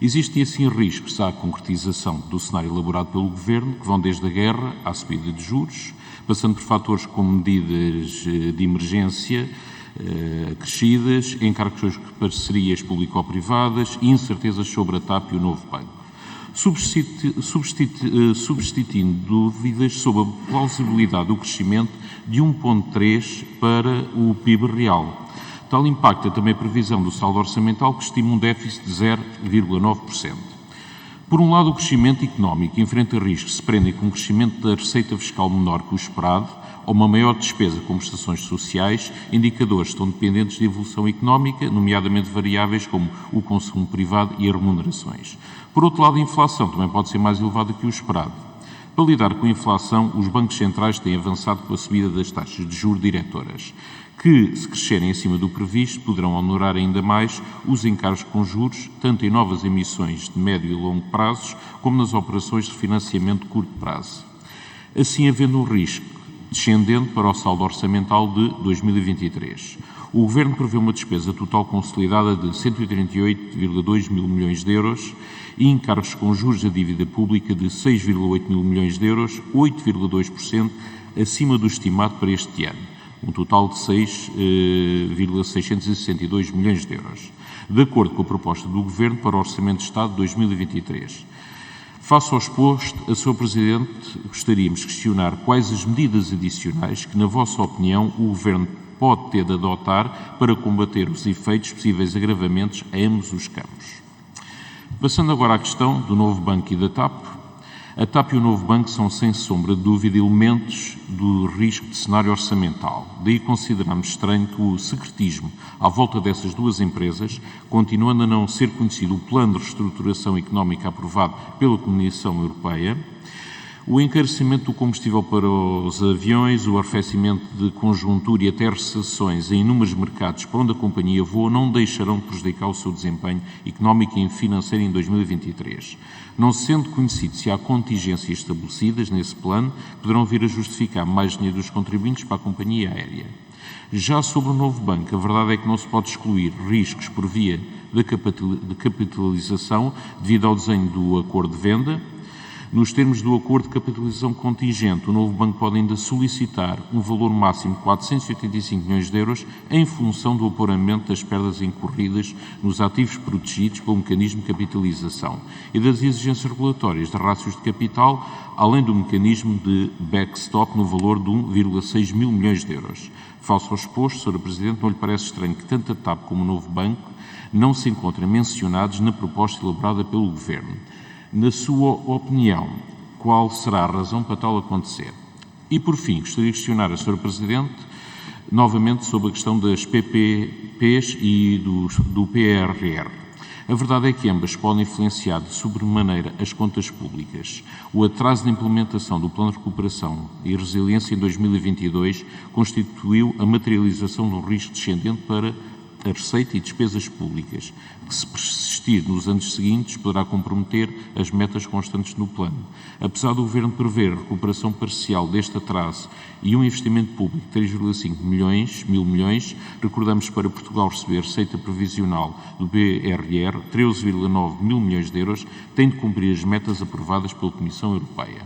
Existem assim riscos à concretização do cenário elaborado pelo Governo, que vão desde a guerra à subida de juros, passando por fatores como medidas de emergência acrescidas, encargos de parcerias público-privadas e incertezas sobre a TAP e o novo banco, substituindo dúvidas sobre a plausibilidade do crescimento de 1,3% para o PIB real. Tal impacta também a previsão do saldo orçamental, que estima um déficit de 0,9%. Por um lado, o crescimento económico enfrenta riscos que se prendem com um crescimento da receita fiscal menor que o esperado, ou uma maior despesa com prestações sociais, indicadores que estão dependentes de evolução económica, nomeadamente variáveis como o consumo privado e as remunerações. Por outro lado, a inflação também pode ser mais elevada que o esperado. Para lidar com a inflação, os bancos centrais têm avançado com a subida das taxas de juros diretoras, que, se crescerem acima do previsto, poderão honorar ainda mais os encargos com juros, tanto em novas emissões de médio e longo prazos, como nas operações de refinanciamento de curto prazo. Assim, havendo um risco descendente para o saldo orçamental de 2023. O Governo prevê uma despesa total consolidada de 138,2 mil milhões de euros e encargos com juros da dívida pública de 6,8 mil milhões de euros, 8,2% acima do estimado para este ano, um total de 6,662 milhões de euros, de acordo com a proposta do Governo para o Orçamento de Estado de 2023. Face ao exposto, a Sr. Presidente, gostaríamos de questionar quais as medidas adicionais que, na vossa opinião, o Governo pode ter de adotar para combater os efeitos possíveis agravamentos a ambos os campos. Passando agora à questão do novo banco e da TAP. A TAP e o novo banco são, sem sombra de dúvida, elementos do risco de cenário orçamental. Daí consideramos estranho que o secretismo à volta dessas duas empresas, continuando a não ser conhecido o plano de reestruturação económica aprovado pela Comissão Europeia, o encarecimento do combustível para os aviões, o arrefecimento de conjuntura e até recessões em inúmeros mercados para onde a companhia voa não deixarão de prejudicar o seu desempenho económico e financeiro em 2023. Não sendo conhecido se há contingências estabelecidas nesse plano, poderão vir a justificar mais dinheiro dos contribuintes para a companhia aérea. Já sobre o novo banco, a verdade é que não se pode excluir riscos por via de capitalização devido ao desenho do acordo de venda. Nos termos do acordo de capitalização contingente, o novo banco pode ainda solicitar um valor máximo de 485 milhões de euros em função do apuramento das perdas incorridas nos ativos protegidos pelo mecanismo de capitalização e das exigências regulatórias de rácios de capital, além do mecanismo de backstop no valor de 1,6 mil milhões de euros. Face ao exposto, Sr. Presidente, não lhe parece estranho que tanto a TAP como o novo banco não se encontrem mencionados na proposta elaborada pelo Governo? Na sua opinião, qual será a razão para tal acontecer? E, por fim, gostaria de questionar a Sra. Presidente novamente sobre a questão das PPPs e do PRR. A verdade é que ambas podem influenciar de sobremaneira as contas públicas. O atraso na implementação do Plano de Recuperação e Resiliência em 2022 constituiu a materialização de um risco descendente para a receita e despesas públicas, que se persistir nos anos seguintes poderá comprometer as metas constantes no plano. Apesar do Governo prever a recuperação parcial deste atraso e um investimento público de 3,5 mil milhões, recordamos para Portugal receber receita previsional do PRR, 13,9 mil milhões de euros, tem de cumprir as metas aprovadas pela Comissão Europeia.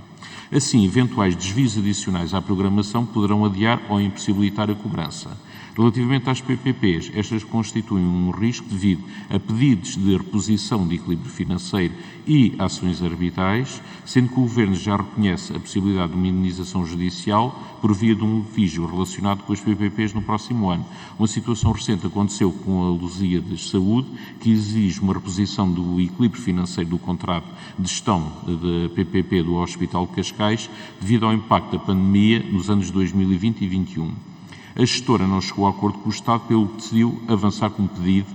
Assim, eventuais desvios adicionais à programação poderão adiar ou impossibilitar a cobrança. Relativamente às PPPs, estas constituem um risco devido a pedidos de reposição de equilíbrio financeiro e ações arbitrais, sendo que o Governo já reconhece a possibilidade de uma indenização judicial por via de um litígio relacionado com as PPPs no próximo ano. Uma situação recente aconteceu com a Lusíadas Saúde, que exige uma reposição do equilíbrio financeiro do contrato de gestão da PPP do Hospital de Cascais, devido ao impacto da pandemia nos anos 2020 e 2021. A gestora não chegou a acordo com o Estado, pelo que decidiu avançar com um pedido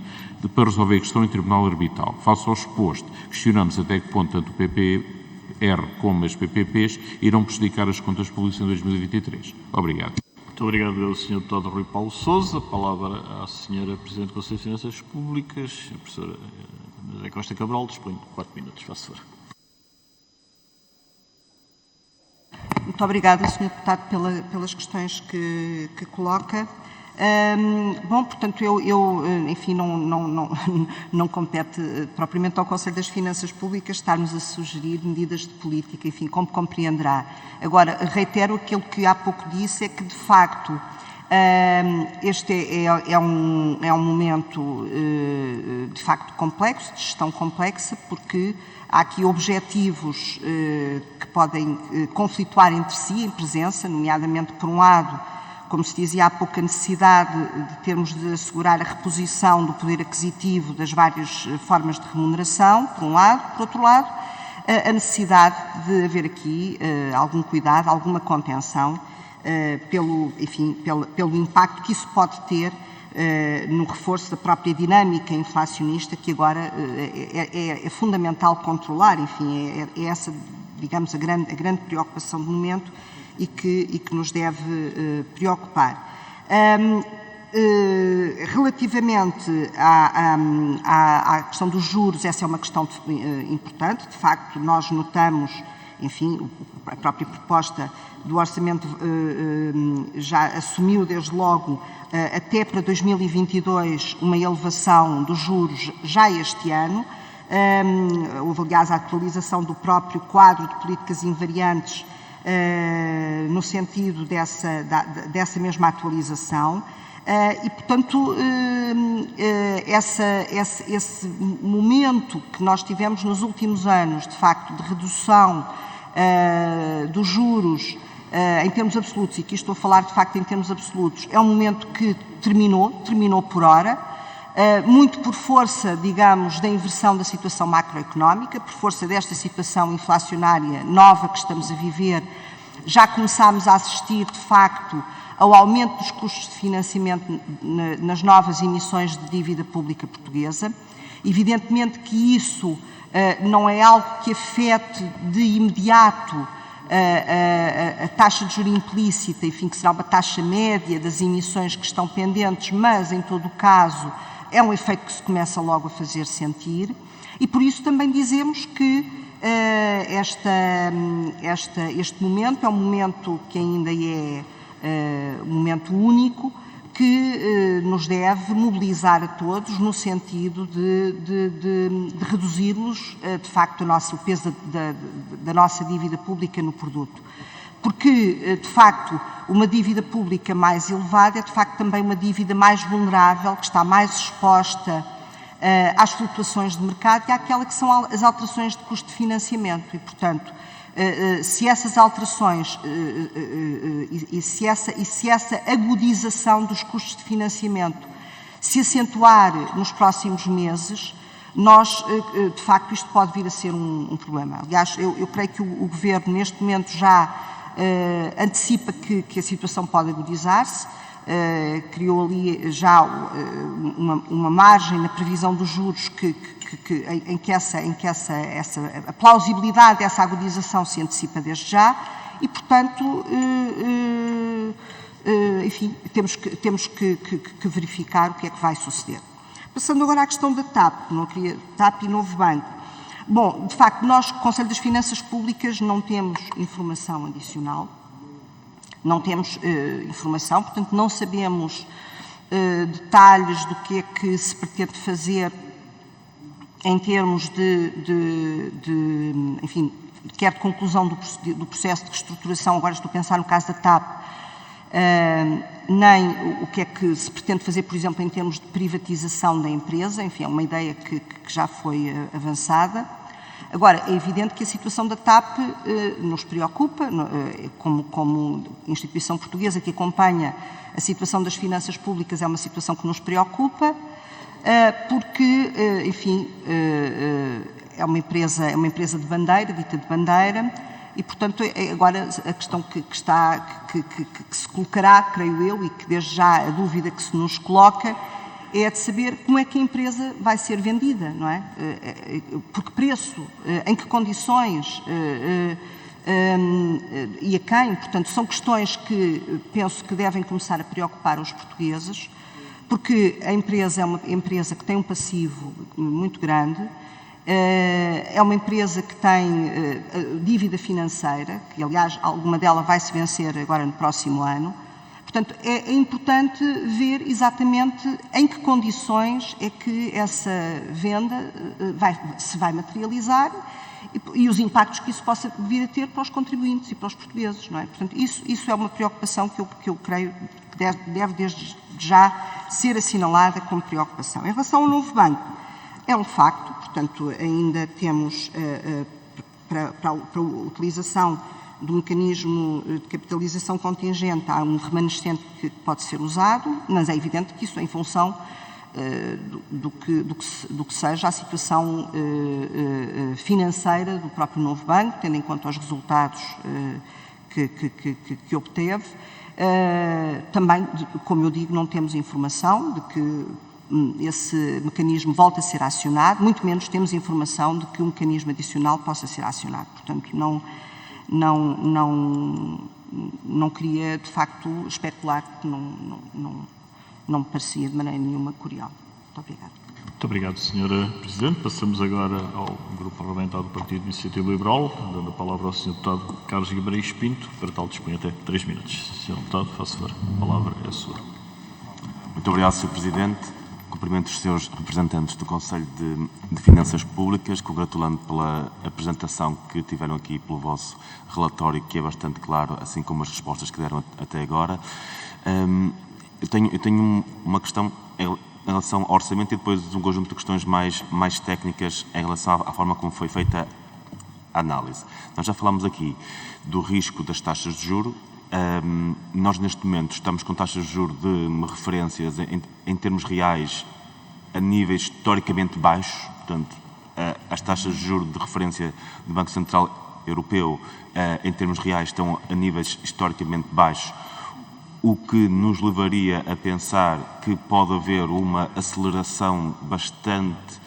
para resolver a questão em tribunal arbitral. Face ao exposto, questionamos até que ponto tanto o PPR como as PPPs irão prejudicar as contas públicas em 2023. Obrigado. Muito obrigado ao Sr. Deputado Rui Paulo Sousa. A palavra à Sra. Presidente do Conselho de Finanças Públicas, a Professora José Costa Cabral. Dispõe de 4 minutos, faça favor. Muito obrigada, Sr. Deputado, pelas questões que coloca. Bom, portanto, enfim, não compete propriamente ao Conselho das Finanças Públicas estarmos a sugerir medidas de política, enfim, como compreenderá. Agora, reitero aquilo que há pouco disse, é que, de facto, este é um momento, de facto, complexo, de gestão complexa, porque há aqui objetivos que podem conflituar entre si em presença, nomeadamente, por um lado, como se dizia há pouco, a necessidade de termos de assegurar a reposição do poder aquisitivo das várias formas de remuneração, por um lado. Por outro lado, a necessidade de haver aqui algum cuidado, alguma contenção, pelo impacto que isso pode ter no reforço da própria dinâmica inflacionista, que agora é fundamental controlar. Enfim, é essa, digamos, a grande preocupação do momento e que nos deve preocupar. Relativamente à questão dos juros, essa é uma questão importante. De facto, nós notamos, enfim, a própria proposta do orçamento já assumiu desde logo, até para 2022, uma elevação dos juros já este ano. Houve, aliás, a atualização do próprio quadro de políticas invariantes no sentido dessa mesma atualização. E, portanto, esse momento que nós tivemos nos últimos anos, de facto, de redução dos juros em termos absolutos, e aqui estou a falar, de facto, em termos absolutos, é um momento que terminou por hora, muito por força, digamos, da inversão da situação macroeconómica, por força desta situação inflacionária nova que estamos a viver. Já começámos a assistir, de facto, ao aumento dos custos de financiamento nas novas emissões de dívida pública portuguesa. Evidentemente que isso não é algo que afete de imediato a taxa de juros implícita, enfim, que será uma taxa média das emissões que estão pendentes, mas, em todo o caso, é um efeito que se começa logo a fazer sentir. E por isso também dizemos que este momento é um momento que ainda é um momento único, que nos deve mobilizar a todos no sentido de reduzirmos, de facto, o peso da nossa dívida pública no produto. Porque, de facto, uma dívida pública mais elevada é, de facto, também uma dívida mais vulnerável, que está mais exposta às flutuações de mercado e àquela que são as alterações de custo de financiamento. E, portanto, se essas alterações e se essa agudização dos custos de financiamento se acentuar nos próximos meses, de facto, isto pode vir a ser um problema. Aliás, eu creio que o Governo, neste momento, já antecipa que a situação pode agudizar-se, criou ali já uma margem na previsão dos juros em que a plausibilidade dessa agudização se antecipa desde já e, portanto, enfim, temos que verificar o que é que vai suceder. Passando agora à questão da TAP, TAP e Novo Banco. Bom, de facto, nós, Conselho das Finanças Públicas, não temos informação adicional, não temos informação, portanto, não sabemos detalhes do que é que se pretende fazer em termos enfim, quer de conclusão do processo de reestruturação, agora estou a pensar no caso da TAP, nem o que é que se pretende fazer, por exemplo, em termos de privatização da empresa, enfim, é uma ideia que já foi avançada. Agora, é evidente que a situação da TAP nos preocupa, como instituição portuguesa que acompanha a situação das finanças públicas, é uma situação que nos preocupa, porque, enfim, é uma empresa de bandeira, dita de bandeira, e, portanto, agora a questão que se colocará, creio eu, e que desde já a dúvida que se nos coloca, é de saber como é que a empresa vai ser vendida, não é? Por que preço, em que condições e a quem? Portanto, são questões que penso que devem começar a preocupar os portugueses, porque a empresa é uma empresa que tem um passivo muito grande, é uma empresa que tem dívida financeira, que aliás alguma dela vai se vencer agora no próximo ano. Portanto, é importante ver exatamente em que condições é que essa venda se vai materializar e os impactos que isso possa vir a ter para os contribuintes e para os portugueses, não é? Portanto, isso é uma preocupação que eu creio que deve desde já ser assinalada como preocupação. Em relação ao Novo Banco, é um facto, portanto, ainda temos para a utilização do mecanismo de capitalização contingente, há um remanescente que pode ser usado, mas é evidente que isso é em função do que seja a situação financeira do próprio Novo Banco, tendo em conta os resultados que obteve. Também, como eu digo, não temos informação de que esse mecanismo volta a ser acionado, muito menos temos informação de que um mecanismo adicional possa ser acionado. Portanto, não queria, de facto, especular, porque não me parecia de maneira nenhuma curiosa. Muito obrigada. Muito obrigado, Sra. Presidente. Passamos agora ao Grupo Parlamentar do Partido de Iniciativa Liberal, dando a palavra ao Sr. Deputado Carlos Guimarães Pinto, para tal dispõe até 3 minutos. Sr. Deputado, faça favor, a palavra é sua. Muito obrigado, Sr. Presidente. Cumprimento os seus representantes do Conselho de Finanças Públicas, congratulando pela apresentação que tiveram aqui pelo vosso relatório, que é bastante claro, assim como as respostas que deram até agora. Eu tenho uma questão em relação ao orçamento e depois um conjunto de questões mais técnicas em relação à forma como foi feita a análise. Nós já falámos aqui do risco das taxas de juros. Nós, neste momento, estamos com taxas de juros de referências em termos reais a níveis historicamente baixos. Portanto, as taxas de juros de referência do Banco Central Europeu, em termos reais, estão a níveis historicamente baixos, o que nos levaria a pensar que pode haver uma aceleração bastante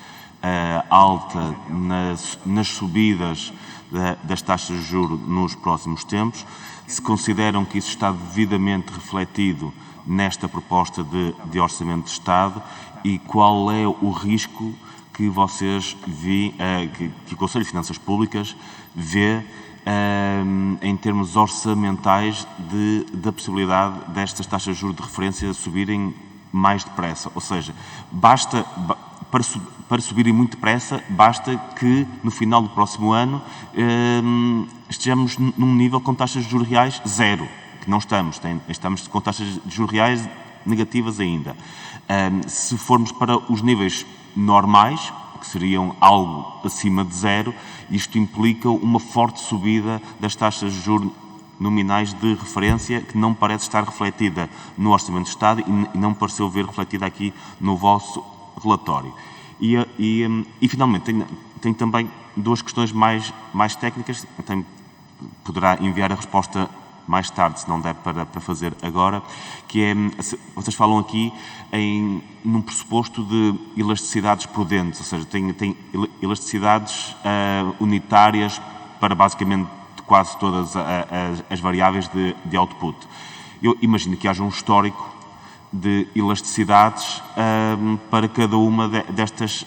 alta nas subidas das taxas de juros nos próximos tempos. Se consideram que isso está devidamente refletido nesta proposta de Orçamento de Estado e qual é o risco que vocês que o Conselho de Finanças Públicas vê em termos orçamentais da possibilidade destas taxas de juros de referência subirem mais depressa? Ou seja, para subirem muito depressa, basta que no final do próximo ano estejamos num nível com taxas de juros reais zero, que não estamos com taxas de juros reais negativas ainda. Se formos para os níveis normais, que seriam algo acima de zero, isto implica uma forte subida das taxas de juros nominais de referência, que não parece estar refletida no Orçamento de Estado e não pareceu ver refletida aqui no vosso relatório. E finalmente, tem também duas questões mais técnicas. Poderá enviar a resposta mais tarde, se não der para fazer agora, que é, vocês falam aqui num pressuposto de elasticidades prudentes, ou seja, tem elasticidades unitárias para basicamente quase todas as variáveis de output. Eu imagino que haja um histórico de elasticidades para cada uma destas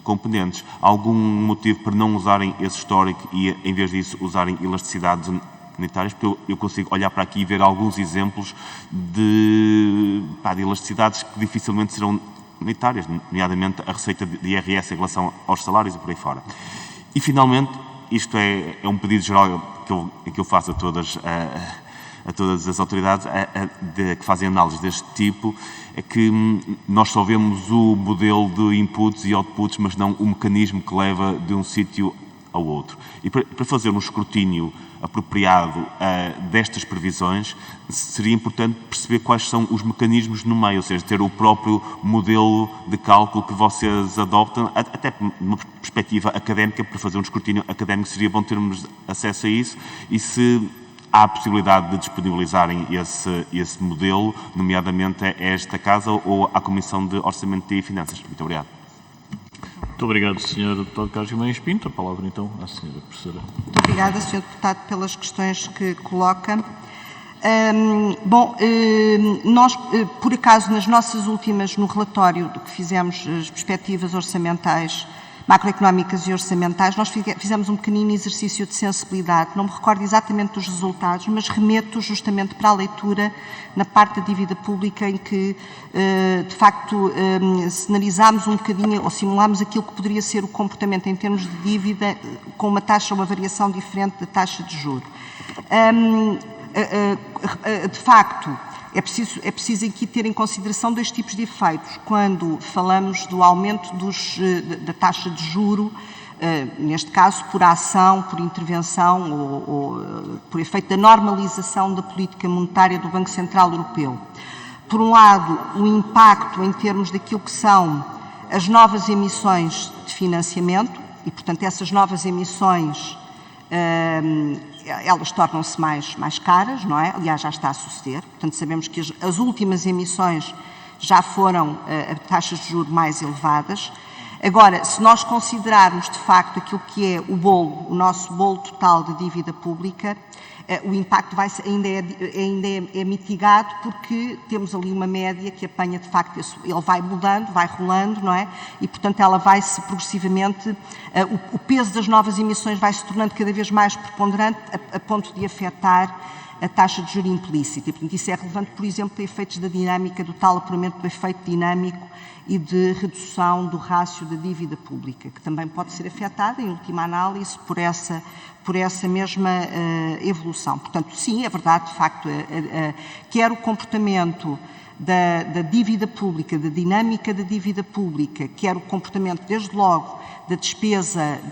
componentes. Há algum motivo para não usarem esse histórico e, em vez disso, usarem elasticidades unitárias? Porque eu consigo olhar para aqui e ver alguns exemplos de elasticidades que dificilmente serão unitárias, nomeadamente a receita de IRS em relação aos salários e por aí fora. E, finalmente, isto é um pedido geral que eu faço a todas as autoridades que fazem análises deste tipo, é que nós só vemos o modelo de inputs e outputs, mas não o mecanismo que leva de um sítio ao outro. E para fazer um escrutínio apropriado destas previsões, seria importante perceber quais são os mecanismos no meio, ou seja, ter o próprio modelo de cálculo que vocês adoptam, até numa perspectiva académica. Para fazer um escrutínio académico seria bom termos acesso a isso, e se há a possibilidade de disponibilizarem esse modelo, nomeadamente a esta Casa ou à Comissão de Orçamento e Finanças. Muito obrigado. Muito obrigado, Sr. Deputado Carlos Guimarães Pinto. A palavra, então, à Sra. Professora. Muito obrigada, Sr. Deputado, pelas questões que coloca. Nós, por acaso, nas nossas últimas, no relatório do que fizemos, as perspectivas orçamentais, macroeconómicas e orçamentais, nós fizemos um pequenino exercício de sensibilidade. Não me recordo exatamente dos resultados, mas remeto justamente para a leitura na parte da dívida pública, em que, de facto, analisámos um bocadinho, ou simulámos aquilo que poderia ser o comportamento em termos de dívida, com uma variação diferente da taxa de juros. De facto, é preciso aqui ter em consideração dois tipos de efeitos. Quando falamos do aumento da taxa de juro, neste caso por ação, por intervenção ou por efeito da normalização da política monetária do Banco Central Europeu. Por um lado, o impacto em termos daquilo que são as novas emissões de financiamento e, portanto, essas novas emissões elas tornam-se mais caras, não é? Aliás, já está a suceder. Portanto, sabemos que as últimas emissões já foram a taxas de juros mais elevadas. Agora, se nós considerarmos de facto aquilo que é o bolo, o nosso bolo total de dívida pública, o impacto ainda é mitigado, porque temos ali uma média que apanha de facto, ele vai mudando, vai rolando, não é? E portanto ela vai-se progressivamente, o peso das novas emissões vai-se tornando cada vez mais preponderante, a ponto de afetar a taxa de juros implícita. E portanto isso é relevante, por exemplo, para efeitos da dinâmica, do tal apuramento do efeito dinâmico e de redução do rácio da dívida pública, que também pode ser afetada, em última análise, por essa mesma evolução. Portanto, sim, é verdade, de facto, quer o comportamento da dívida pública, da dinâmica da dívida pública, quer o comportamento, desde logo, da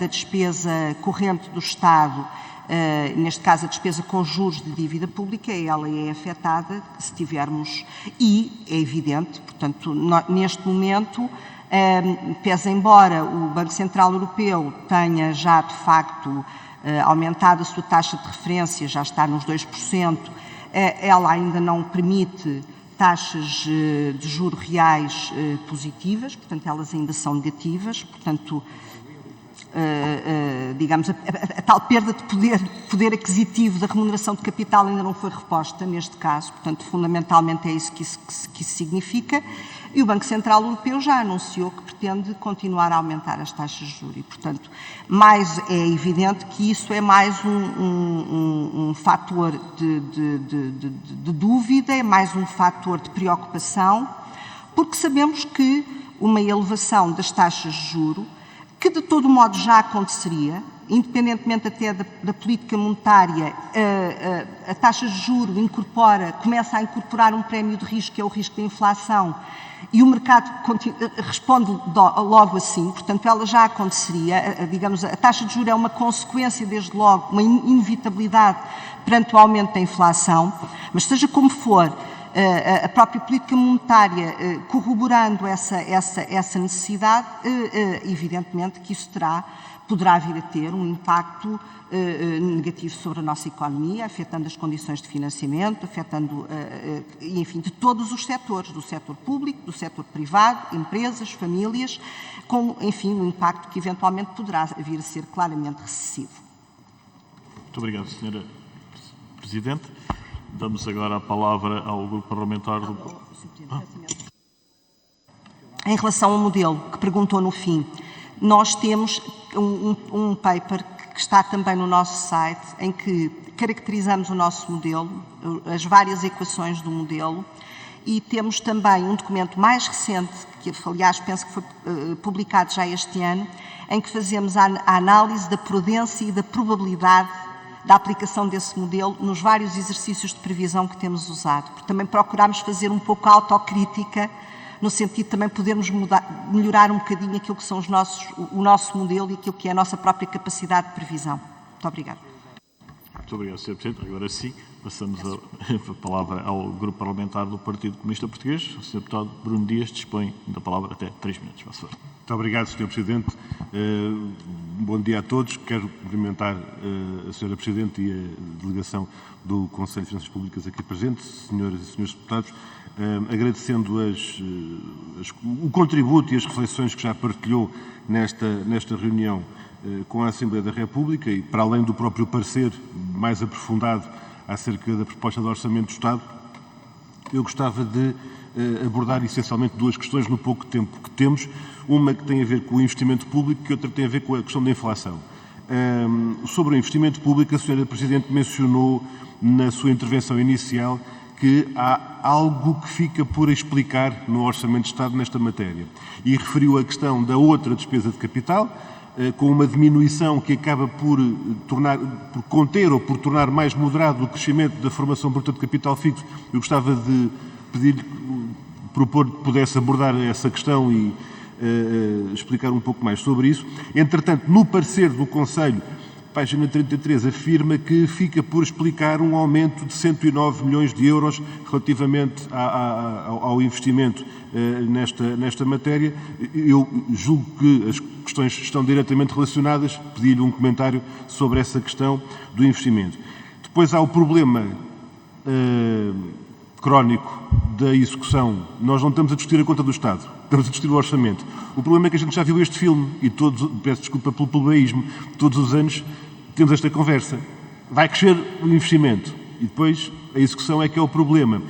despesa corrente do Estado, neste caso a despesa com juros de dívida pública, ela é afetada se tivermos, e é evidente, portanto, neste momento, pese embora o Banco Central Europeu tenha já de facto aumentado a sua taxa de referência, já está nos 2%, ela ainda não permite taxas de juros reais positivas, portanto elas ainda são negativas, portanto digamos, a tal perda de poder aquisitivo da remuneração de capital ainda não foi reposta neste caso, portanto, fundamentalmente é isso que isso significa, e o Banco Central Europeu já anunciou que pretende continuar a aumentar as taxas de juros e, portanto, mais é evidente que isso é mais um fator de dúvida, é mais um fator de preocupação, porque sabemos que uma elevação das taxas de juros, que de todo modo já aconteceria, independentemente até da política monetária, a taxa de juros começa a incorporar um prémio de risco, que é o risco da inflação, e o mercado responde logo assim, portanto ela já aconteceria, digamos, a taxa de juros é uma consequência, desde logo, uma inevitabilidade perante o aumento da inflação, mas seja como for, a própria política monetária corroborando essa necessidade, evidentemente que isso poderá vir a ter um impacto negativo sobre a nossa economia, afetando as condições de financiamento, afetando, enfim, de todos os setores, do setor público, do setor privado, empresas, famílias, com, enfim, um impacto que eventualmente poderá vir a ser claramente recessivo. Muito obrigado, Sra. Presidente. Damos agora a palavra ao Grupo Parlamentar do... Em relação ao modelo que perguntou no fim, nós temos um paper que está também no nosso site, em que caracterizamos o nosso modelo, as várias equações do modelo, e temos também um documento mais recente, que aliás penso que foi publicado já este ano, em que fazemos a análise da prudência e da probabilidade da aplicação desse modelo nos vários exercícios de previsão que temos usado. Porque também procuramos fazer um pouco a autocrítica, no sentido de também podermos melhorar um bocadinho aquilo que são o nosso modelo e aquilo que é a nossa própria capacidade de previsão. Muito obrigada. Muito obrigado, Sr. Presidente. Agora sim, passamos a palavra ao Grupo Parlamentar do Partido Comunista Português. O Sr. Deputado Bruno Dias dispõe da palavra até 3 minutos. Muito obrigado, Sr. Presidente. Bom dia a todos. Quero cumprimentar a Sra. Presidente e a delegação do Conselho de Finanças Públicas aqui presente, senhoras e senhores deputados, agradecendo o contributo e as reflexões que já partilhou nesta reunião com a Assembleia da República e, para além do próprio parecer mais aprofundado acerca da proposta de Orçamento do Estado, eu gostava de abordar essencialmente duas questões no pouco tempo que temos, uma que tem a ver com o investimento público e outra tem a ver com a questão da inflação. Sobre o investimento público, a Sra. Presidente mencionou na sua intervenção inicial que há algo que fica por explicar no Orçamento de Estado nesta matéria e referiu a questão da outra despesa de capital, com uma diminuição que acaba por conter ou por tornar mais moderado o crescimento da formação bruta de capital fixo. Eu gostava de propor que pudesse abordar essa questão e explicar um pouco mais sobre isso. Entretanto, no parecer do Conselho, página 33, afirma que fica por explicar um aumento de 109 milhões de euros relativamente ao investimento nesta matéria. Eu julgo que as questões estão diretamente relacionadas, pedi-lhe um comentário sobre essa questão do investimento. Depois há o problema crónico da execução. Nós não estamos a discutir a conta do Estado. estamos a discutir o orçamento. O problema é que a gente já viu este filme e todos, peço desculpa pelo plebeísmo, todos os anos temos esta conversa. Vai crescer o investimento e depois a execução é que é o problema.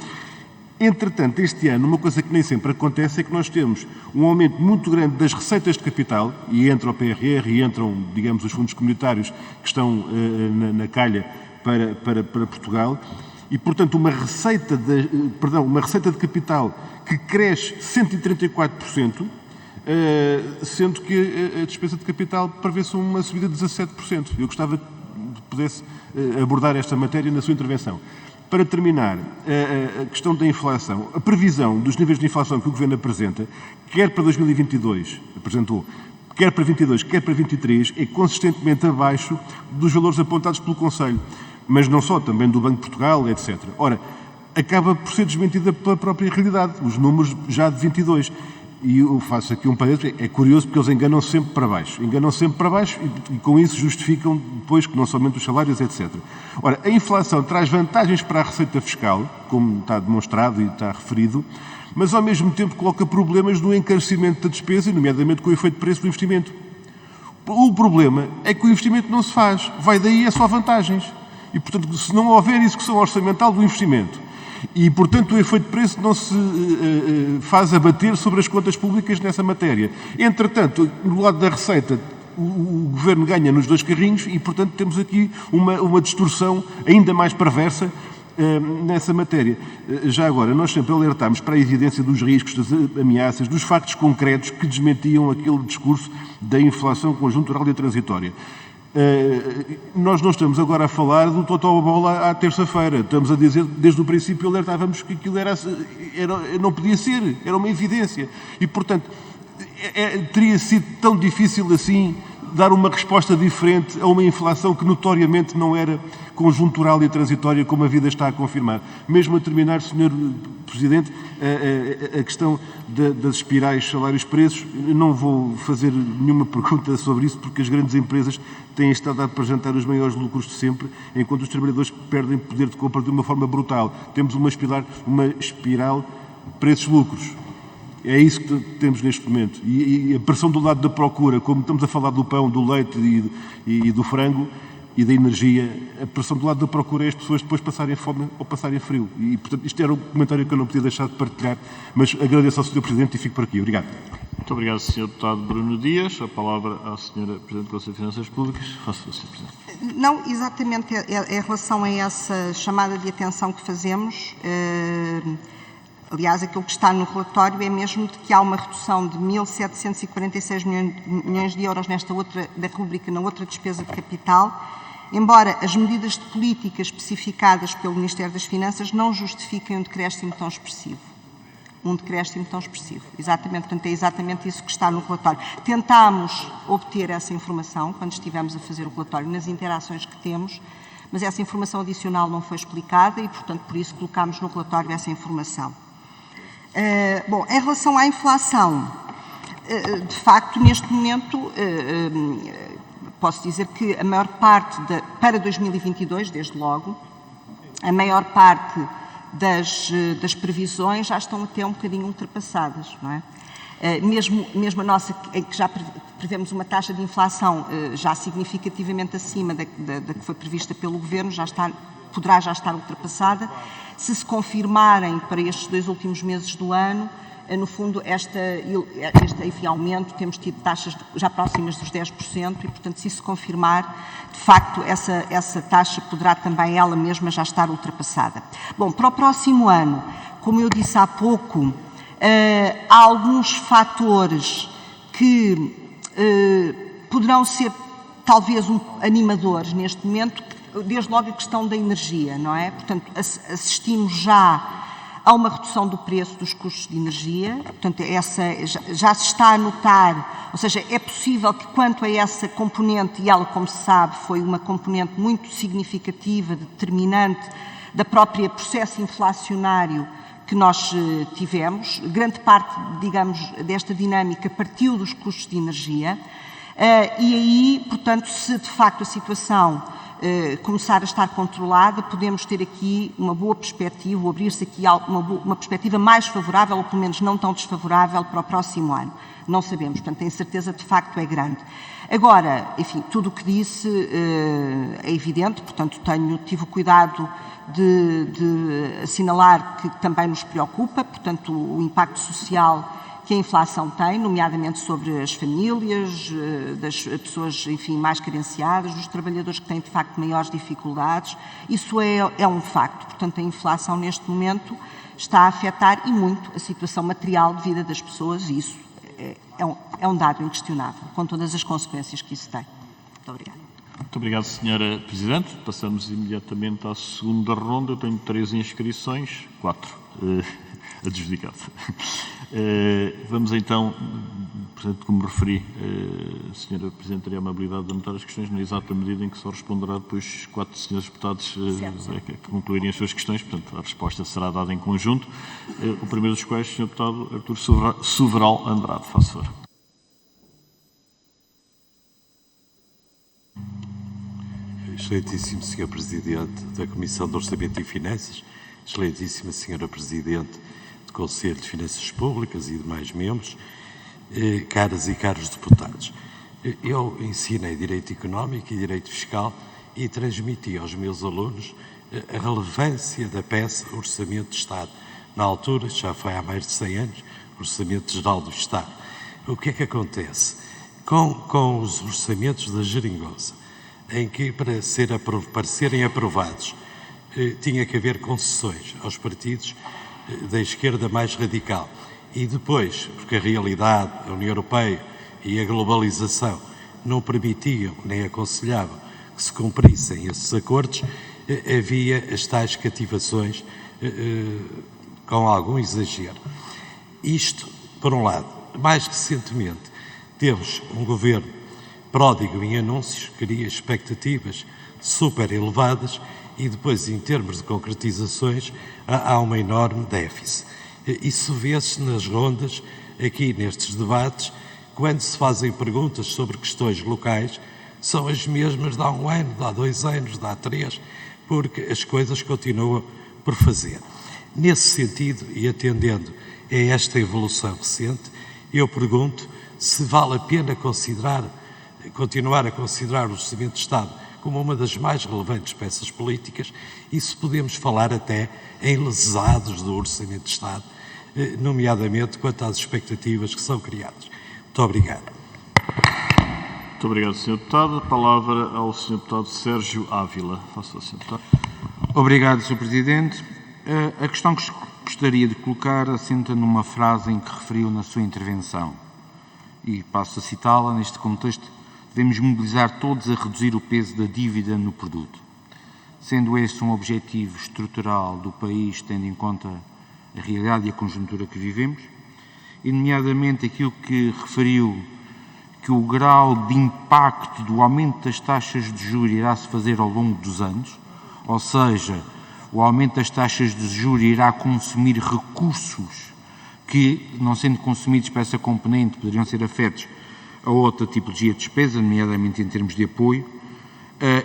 Entretanto, este ano, uma coisa que nem sempre acontece é que nós temos um aumento muito grande das receitas de capital, e entra o PRR e entram, digamos, os fundos comunitários que estão na calha para Portugal, e, portanto, uma receita de capital que cresce 134%, sendo que a despesa de capital prevê-se uma subida de 17%. Eu gostava que pudesse abordar esta matéria na sua intervenção. Para terminar, a questão da inflação. A previsão dos níveis de inflação que o Governo apresenta, quer para 2022, apresentou, quer para 22, quer para 23, é consistentemente abaixo dos valores apontados pelo Conselho. Mas não só, também do Banco de Portugal, etc. Ora, acaba por ser desmentida pela própria realidade, os números já de 22. E eu faço aqui um parênteses, é curioso porque eles enganam sempre para baixo. Enganam sempre para baixo e com isso justificam depois que não somente os salários, etc. Ora, a inflação traz vantagens para a receita fiscal, como está demonstrado e está referido, mas ao mesmo tempo coloca problemas no encarecimento da despesa, e nomeadamente com o efeito de preço do investimento. O problema é que o investimento não se faz. Vai daí é só vantagens. E, portanto, se não houver execução orçamental do investimento e, portanto, o efeito de preço não se faz abater sobre as contas públicas nessa matéria. Entretanto, do lado da receita, o Governo ganha nos dois carrinhos e, portanto, temos aqui uma distorção ainda mais perversa nessa matéria. Já agora, nós sempre alertámos para a evidência dos riscos, das ameaças, dos factos concretos que desmentiam aquele discurso da inflação conjuntural e transitória. Nós não estamos agora a falar do totobola à terça-feira. Estamos a dizer, desde o princípio alertávamos que aquilo não podia ser, era uma evidência. E, portanto, teria sido tão difícil assim dar uma resposta diferente a uma inflação que notoriamente não era conjuntural e transitória, como a vida está a confirmar. Mesmo a terminar, Sr. Presidente, a questão das espirais salários-preços, não vou fazer nenhuma pergunta sobre isso, porque as grandes empresas têm estado a apresentar os maiores lucros de sempre, enquanto os trabalhadores perdem poder de compra de uma forma brutal. Temos uma espiral preços-lucros. É isso que temos neste momento. E a pressão do lado da procura, como estamos a falar do pão, do leite e do frango e da energia, a pressão do lado da procura é as pessoas depois passarem fome ou passarem frio. E, portanto, isto era um comentário que eu não podia deixar de partilhar, mas agradeço ao Sr. Presidente e fico por aqui. Obrigado. Muito obrigado, Sr. Deputado Bruno Dias. A palavra à Sra. Presidente do Conselho de Finanças Públicas. Faça, Sr. Presidente. Não, exatamente em relação a essa chamada de atenção que fazemos. Aliás, aquilo que está no relatório é mesmo de que há uma redução de 1.746 milhões de euros nesta outra da rúbrica, na outra despesa de capital, embora as medidas de política especificadas pelo Ministério das Finanças não justifiquem um decréscimo tão expressivo. Exatamente, portanto, é exatamente isso que está no relatório. Tentámos obter essa informação quando estivemos a fazer o relatório, nas interações que temos, mas essa informação adicional não foi explicada e, portanto, por isso colocámos no relatório essa informação. Bom, em relação à inflação, de facto, neste momento, posso dizer que a maior parte, para 2022, desde logo, a maior parte das previsões já estão até um bocadinho ultrapassadas, não é? Mesmo a nossa, em que já prevemos uma taxa de inflação já significativamente acima da que foi prevista pelo Governo, poderá já estar ultrapassada. Se confirmarem para estes 2 últimos meses do ano, no fundo, este aumento, temos tido taxas já próximas dos 10% e, portanto, se isso confirmar, de facto, essa taxa poderá também ela mesma já estar ultrapassada. Bom, para o próximo ano, como eu disse há pouco, há alguns fatores que poderão ser talvez animadores neste momento, desde logo a questão da energia, não é? Portanto, assistimos já a uma redução do preço dos custos de energia, portanto, já se está a notar, ou seja, é possível que quanto a essa componente, e ela, como se sabe, foi uma componente muito significativa, determinante da própria processo inflacionário que nós tivemos, grande parte, digamos, desta dinâmica partiu dos custos de energia, e aí, portanto, se de facto a situação começar a estar controlada, podemos ter aqui uma boa perspectiva, ou abrir-se aqui uma perspectiva mais favorável, ou pelo menos não tão desfavorável, para o próximo ano. Não sabemos, portanto, a incerteza de facto é grande. Agora, enfim, tudo o que disse é evidente, portanto, tive o cuidado de assinalar que também nos preocupa, portanto, o impacto social que a inflação tem, nomeadamente sobre as famílias, das pessoas, enfim, mais carenciadas, dos trabalhadores que têm, de facto, maiores dificuldades. Isso é um facto. Portanto, a inflação, neste momento, está a afetar, e muito, a situação material de vida das pessoas, e isso é um dado inquestionável, com todas as consequências que isso tem. Muito obrigada. Muito obrigado, Sra. Presidente. Passamos imediatamente à segunda ronda. Eu tenho 3 inscrições, 4 adjudicado. Vamos então, portanto, como referi, a Sra. Presidente teria a amabilidade de anotar as questões na exata medida em que só responderá depois 4 senhores deputados que concluírem as suas questões, portanto, a resposta será dada em conjunto. O primeiro dos quais, Sr. Deputado Artur Soveral Andrade, faça favor. Excelentíssimo Sr. Presidente da Comissão de Orçamento e Finanças, excelentíssima Sra. Presidente do Conselho de Finanças Públicas e demais membros, caras e caros deputados. Eu ensinei Direito Económico e Direito Fiscal e transmiti aos meus alunos a relevância da peça Orçamento de Estado. Na altura, já foi há mais de 100 anos, Orçamento Geral do Estado. O que é que acontece? Com os orçamentos da geringonça, em que para serem aprovados tinha que haver concessões aos partidos da esquerda mais radical. E depois, porque a realidade, a União Europeia e a globalização não permitiam nem aconselhavam que se cumprissem esses acordos, havia as tais cativações com algum exagero. Isto, por um lado. Mais recentemente, temos um governo pródigo em anúncios, cria expectativas super elevadas e depois, em termos de concretizações, há uma enorme déficit. Isso vê-se nas rondas, aqui nestes debates, quando se fazem perguntas sobre questões locais, são as mesmas de há 1 ano, de há 2 anos, de há 3, porque as coisas continuam por fazer. Nesse sentido, e atendendo a esta evolução recente, eu pergunto se vale a pena continuar a considerar o Orçamento de Estado como uma das mais relevantes peças políticas e se podemos falar até em lesados do Orçamento de Estado, nomeadamente quanto às expectativas que são criadas. Muito obrigado. Muito obrigado, Sr. Deputado. A palavra ao Sr. Deputado Sérgio Ávila. Faça, Sr. Deputado. Obrigado, Sr. Presidente. A questão que gostaria de colocar assenta numa frase em que referiu na sua intervenção. E passo a citá-la neste contexto: devemos mobilizar todos a reduzir o peso da dívida no produto. Sendo esse um objetivo estrutural do país, tendo em conta a realidade e a conjuntura que vivemos, e nomeadamente aquilo que referiu, que o grau de impacto do aumento das taxas de juros irá-se fazer ao longo dos anos, ou seja, o aumento das taxas de juros irá consumir recursos que, não sendo consumidos para essa componente, poderiam ser afetos a outra tipologia de despesa, nomeadamente em termos de apoio,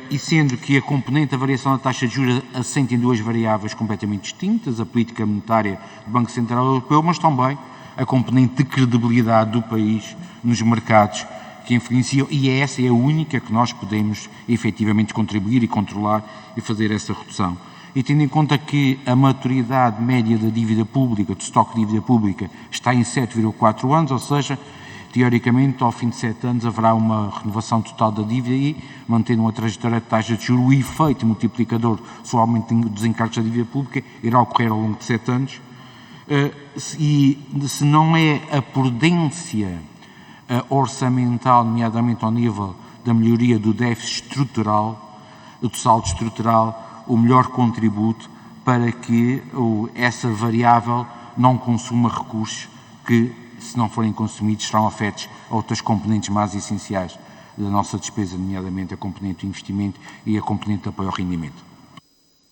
e sendo que a componente da variação da taxa de juros assenta em 2 variáveis completamente distintas, a política monetária do Banco Central Europeu, mas também a componente de credibilidade do país nos mercados que influenciam, e essa é a única que nós podemos efetivamente contribuir e controlar e fazer essa redução. E tendo em conta que a maturidade média da dívida pública, do estoque de dívida pública, está em 7,4 anos, ou seja, teoricamente, ao fim de 7 anos haverá uma renovação total da dívida e, mantendo uma trajetória de taxa de juros, o efeito multiplicador sobre o aumento dos encargos da dívida pública irá ocorrer ao longo de 7 anos. E se não é a prudência orçamental, nomeadamente ao nível da melhoria do déficit estrutural, do saldo estrutural, o melhor contributo para que essa variável não consuma recursos que, se não forem consumidos, serão afetos a outras componentes mais essenciais da nossa despesa, nomeadamente a componente do investimento e a componente de apoio ao rendimento.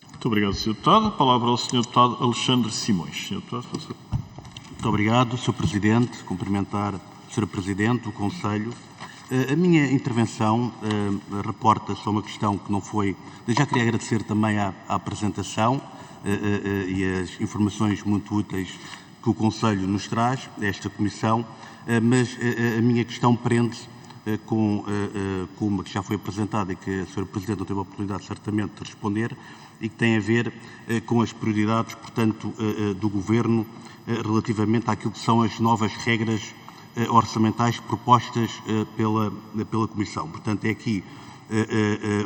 Muito obrigado, Sr. Deputado. A palavra ao Sr. Deputado Alexandre Simões. Sr. Deputado, faça. Muito obrigado, Sr. Presidente. Cumprimentar a Sra. Presidente, o Conselho A minha intervenção reporta-se a uma questão que não foi... Já queria agradecer também a apresentação e as informações muito úteis que o Conselho nos traz, esta Comissão, mas a minha questão prende-se com uma que já foi apresentada e que a Sra. Presidente não teve a oportunidade certamente de responder e que tem a ver com as prioridades, portanto, do Governo relativamente àquilo que são as novas regras orçamentais propostas pela Comissão. Portanto, é aqui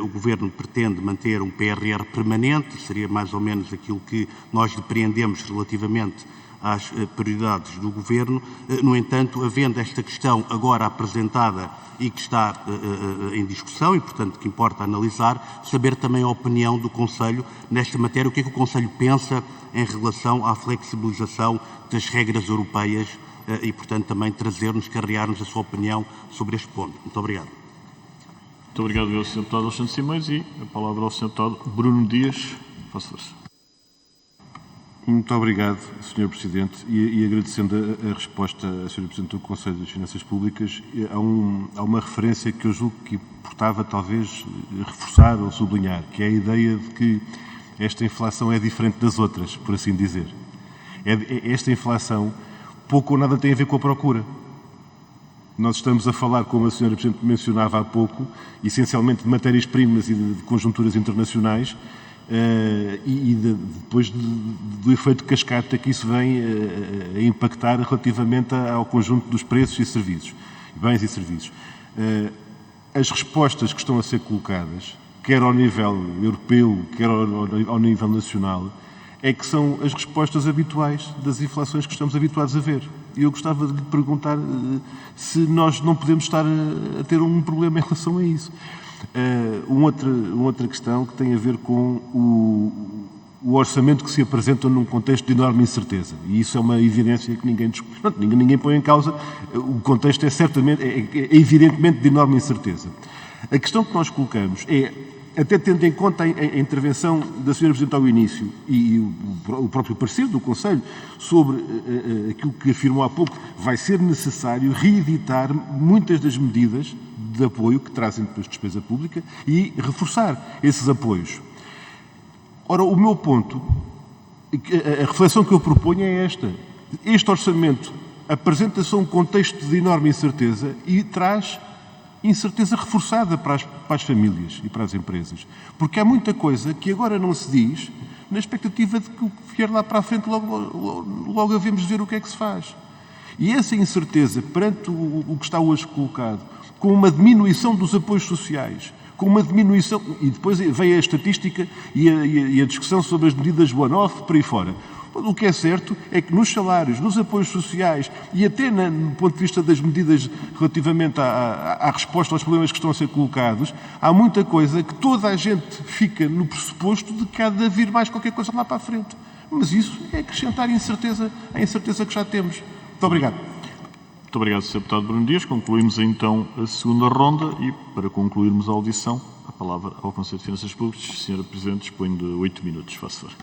o Governo pretende manter um PRR permanente, seria mais ou menos aquilo que nós depreendemos relativamente às prioridades do Governo. No entanto, havendo esta questão agora apresentada e que está em discussão e, portanto, que importa analisar, saber também a opinião do Conselho nesta matéria, o que é que o Conselho pensa em relação à flexibilização das regras europeias e, portanto, também trazer-nos, carregar-nos a sua opinião sobre este ponto. Muito obrigado. Muito obrigado, Sr. Deputado Alexandre Simões, e a palavra ao Sr. Deputado Bruno Dias. Faça força. Muito obrigado, Sr. Presidente, e agradecendo a resposta à Sra. Presidente do Conselho das Finanças Públicas, há uma referência que eu julgo que importava talvez reforçar ou sublinhar, que é a ideia de que esta inflação é diferente das outras, por assim dizer. Esta inflação pouco ou nada tem a ver com a procura. Nós estamos a falar, como a Sra. Presidente mencionava há pouco, essencialmente de matérias-primas e de conjunturas internacionais, depois do efeito cascata que isso vem a impactar relativamente ao conjunto dos preços e serviços, bens e serviços. As respostas que estão a ser colocadas, quer ao nível europeu, quer ao nível nacional, é que são as respostas habituais das inflações que estamos habituados a ver. E eu gostava de lhe perguntar se nós não podemos estar a ter um problema em relação a isso. Uma outra questão que tem a ver com o orçamento que se apresenta num contexto de enorme incerteza. E isso é uma evidência que ninguém põe em causa. O contexto é evidentemente de enorme incerteza. A questão que nós colocamos é, até tendo em conta a intervenção da Sra. Presidente ao início e o próprio parecer do Conselho sobre aquilo que afirmou há pouco, vai ser necessário reeditar muitas das medidas de apoio que trazem depois despesa pública e reforçar esses apoios. Ora, o meu ponto, a reflexão que eu proponho é esta. Este orçamento apresenta-se a um contexto de enorme incerteza e traz incerteza reforçada para as famílias e para as empresas. Porque há muita coisa que agora não se diz na expectativa de que o que vier lá para a frente logo havemos de ver o que é que se faz. E essa incerteza, perante o que está hoje colocado, com uma diminuição dos apoios sociais, com uma diminuição, e depois veio a estatística e a discussão sobre as medidas one-off, por aí fora. O que é certo é que nos salários, nos apoios sociais e até no ponto de vista das medidas relativamente à resposta aos problemas que estão a ser colocados, há muita coisa que toda a gente fica no pressuposto de que há de vir mais qualquer coisa lá para a frente. Mas isso é acrescentar incerteza à incerteza que já temos. Muito obrigado. Muito obrigado, Sr. Deputado Bruno Dias. Concluímos então a segunda ronda e, para concluirmos a audição, a palavra ao Conselho de Finanças Públicas. Sra. Presidente, dispõe de 8 minutos. Faça favor.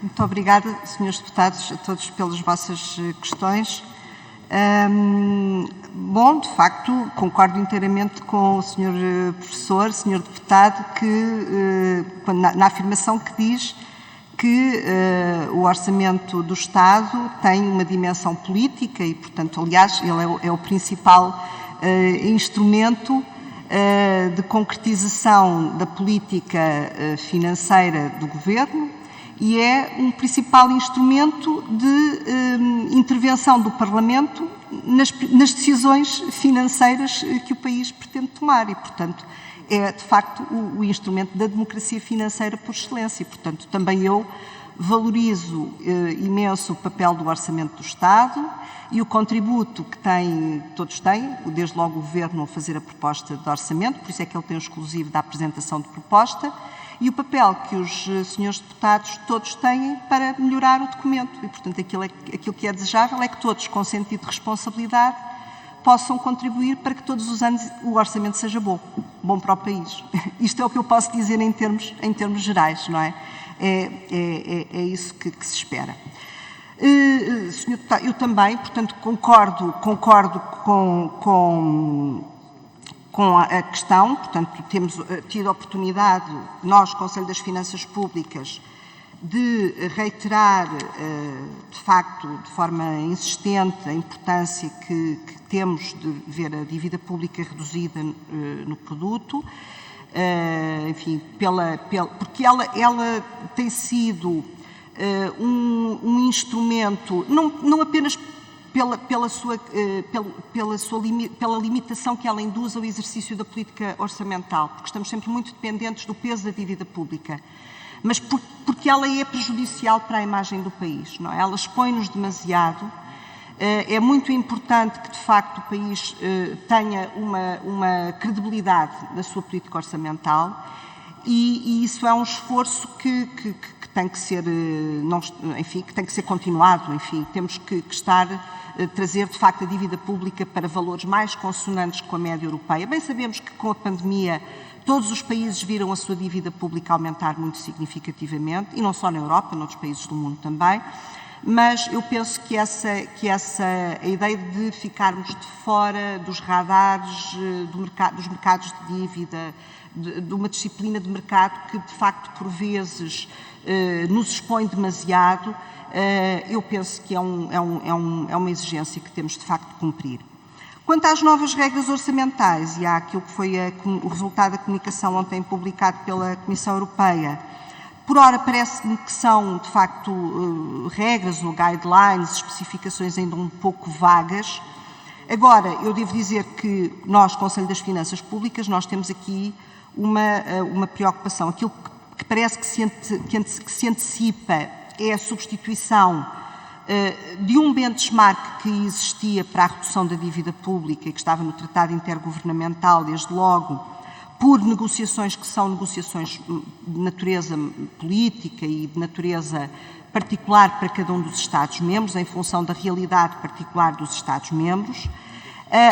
Muito obrigada, Srs. Deputados, a todos pelas vossas questões. Bom, de facto, concordo inteiramente com o Sr. Professor, Sr. Deputado, que na afirmação que diz que o orçamento do Estado tem uma dimensão política e, portanto, aliás, ele é o principal instrumento de concretização da política financeira do Governo e é um principal instrumento de intervenção do Parlamento nas decisões financeiras que o país pretende tomar e, portanto, é, de facto, o instrumento da democracia financeira por excelência. E, portanto, também eu valorizo imenso o papel do Orçamento do Estado e o contributo que todos têm, desde logo o Governo a fazer a proposta de orçamento, por isso é que ele tem o exclusivo da apresentação de proposta, e o papel que os senhores deputados todos têm para melhorar o documento. E, portanto, aquilo que é desejável é que todos, com sentido de responsabilidade, possam contribuir para que todos os anos o orçamento seja bom para o país. Isto é o que eu posso dizer em termos gerais, não é? É isso que se espera. Senhor Deputado, eu também, portanto, concordo com a questão, portanto, temos tido a oportunidade, nós, Conselho das Finanças Públicas, de reiterar, de facto, de forma insistente, a importância que temos de ver a dívida pública reduzida no produto, enfim, porque ela tem sido um instrumento, não apenas pela limitação que ela induz ao exercício da política orçamental, porque estamos sempre muito dependentes do peso da dívida pública, mas porque ela é prejudicial para a imagem do país, não é? Ela expõe-nos demasiado. É muito importante que, de facto, o país tenha uma credibilidade na sua política orçamental e isso é um esforço que tem que ser, enfim, que tem que ser continuado. Enfim, temos que trazer, de facto, a dívida pública para valores mais consonantes com a média europeia. Bem sabemos que, com a pandemia, todos os países viram a sua dívida pública aumentar muito significativamente, e não só na Europa, noutros países do mundo também, mas eu penso que a ideia de ficarmos de fora dos radares dos mercados de dívida, de uma disciplina de mercado que, de facto, por vezes nos expõe demasiado, eu penso que é uma exigência que temos, de facto, de cumprir. Quanto às novas regras orçamentais e àquilo que foi o resultado da comunicação ontem publicado pela Comissão Europeia, por ora parece-me que são, de facto, regras ou guidelines, especificações ainda um pouco vagas. Agora, eu devo dizer que nós, Conselho das Finanças Públicas, nós temos aqui uma preocupação. Aquilo que parece que se antecipa é a substituição de um benchmark que existia para a redução da dívida pública e que estava no Tratado Intergovernamental, desde logo, por negociações que são negociações de natureza política e de natureza particular para cada um dos Estados-membros, em função da realidade particular dos Estados-membros.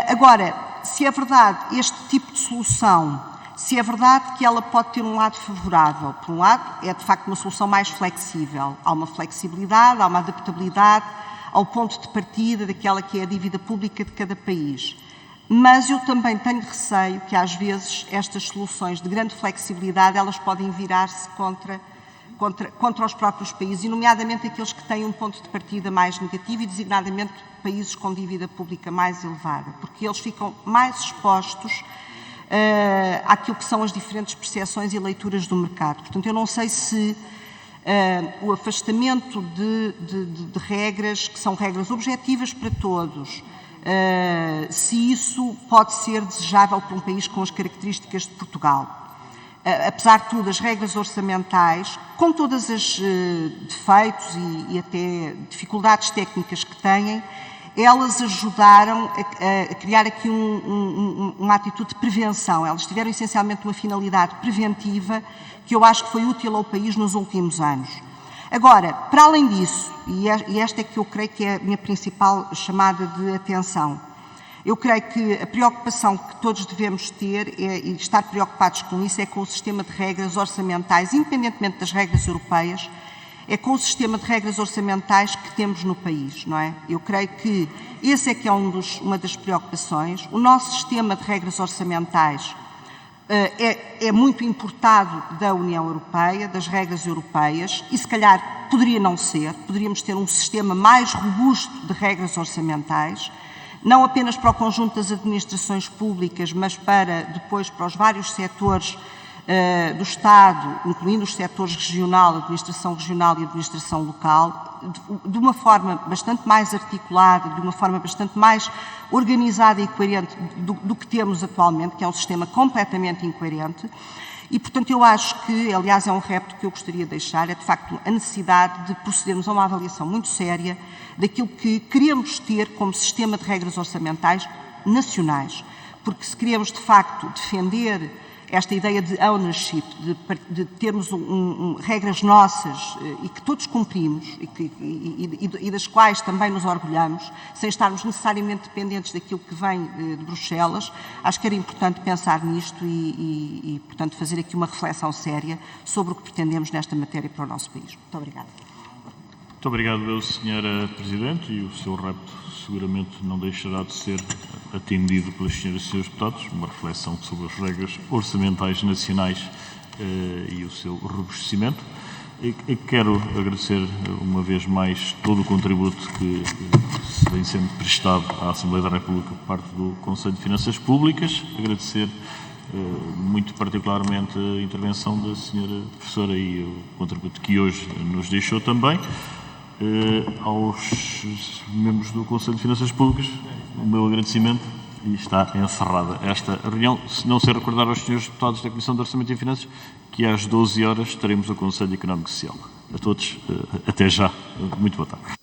Agora, se é verdade este tipo de solução, se é verdade que ela pode ter um lado favorável, por um lado, é de facto uma solução mais flexível. Há uma flexibilidade, há uma adaptabilidade ao ponto de partida daquela que é a dívida pública de cada país. Mas eu também tenho receio que, às vezes, estas soluções de grande flexibilidade, elas podem virar-se contra os próprios países, e nomeadamente aqueles que têm um ponto de partida mais negativo e, designadamente, países com dívida pública mais elevada, porque eles ficam mais expostos àquilo que são as diferentes percepções e leituras do mercado. Portanto, eu não sei se o afastamento de regras, que são regras objetivas para todos, se isso pode ser desejável para um país com as características de Portugal. Apesar de tudo, as regras orçamentais, com todos os defeitos e até dificuldades técnicas que têm, elas ajudaram a criar aqui uma atitude de prevenção. Elas tiveram essencialmente uma finalidade preventiva que eu acho que foi útil ao país nos últimos anos. Agora, para além disso, e esta é que eu creio que é a minha principal chamada de atenção, eu creio que a preocupação que todos devemos ter e estar preocupados com isso é com o sistema de regras orçamentais, independentemente das regras europeias, é com o sistema de regras orçamentais que temos no país, não é? Eu creio que esse é que é uma das preocupações. O nosso sistema de regras orçamentais é muito importado da União Europeia, das regras europeias, e se calhar poderia não ser, poderíamos ter um sistema mais robusto de regras orçamentais, não apenas para o conjunto das administrações públicas, mas depois para os vários setores do Estado, incluindo os setores regional, administração regional e administração local, de uma forma bastante mais articulada, de uma forma bastante mais organizada e coerente do que temos atualmente, que é um sistema completamente incoerente. E, portanto, eu acho que, aliás, é um repto que eu gostaria de deixar, é de facto a necessidade de procedermos a uma avaliação muito séria daquilo que queremos ter como sistema de regras orçamentais nacionais. Porque se queremos, de facto, defender esta ideia de ownership, de termos regras nossas e que todos cumprimos e das quais também nos orgulhamos, sem estarmos necessariamente dependentes daquilo que vem de Bruxelas, acho que era importante pensar nisto e, portanto, fazer aqui uma reflexão séria sobre o que pretendemos nesta matéria para o nosso país. Muito obrigada. Muito obrigado, eu, Sra. Presidente, e o seu repto seguramente não deixará de ser atendido pelas senhoras e senhores deputados, uma reflexão sobre as regras orçamentais nacionais e o seu robustecimento. Quero agradecer uma vez mais todo o contributo que vem sendo prestado à Assembleia da República por parte do Conselho de Finanças Públicas, agradecer muito particularmente a intervenção da senhora professora e o contributo que hoje nos deixou também. Aos membros do Conselho de Finanças Públicas, o meu agradecimento, e está encerrada esta reunião. Se não sei recordar aos senhores deputados da Comissão de Orçamento e Finanças que às 12 horas teremos o Conselho Económico e Social. A todos, até já. Muito boa tarde.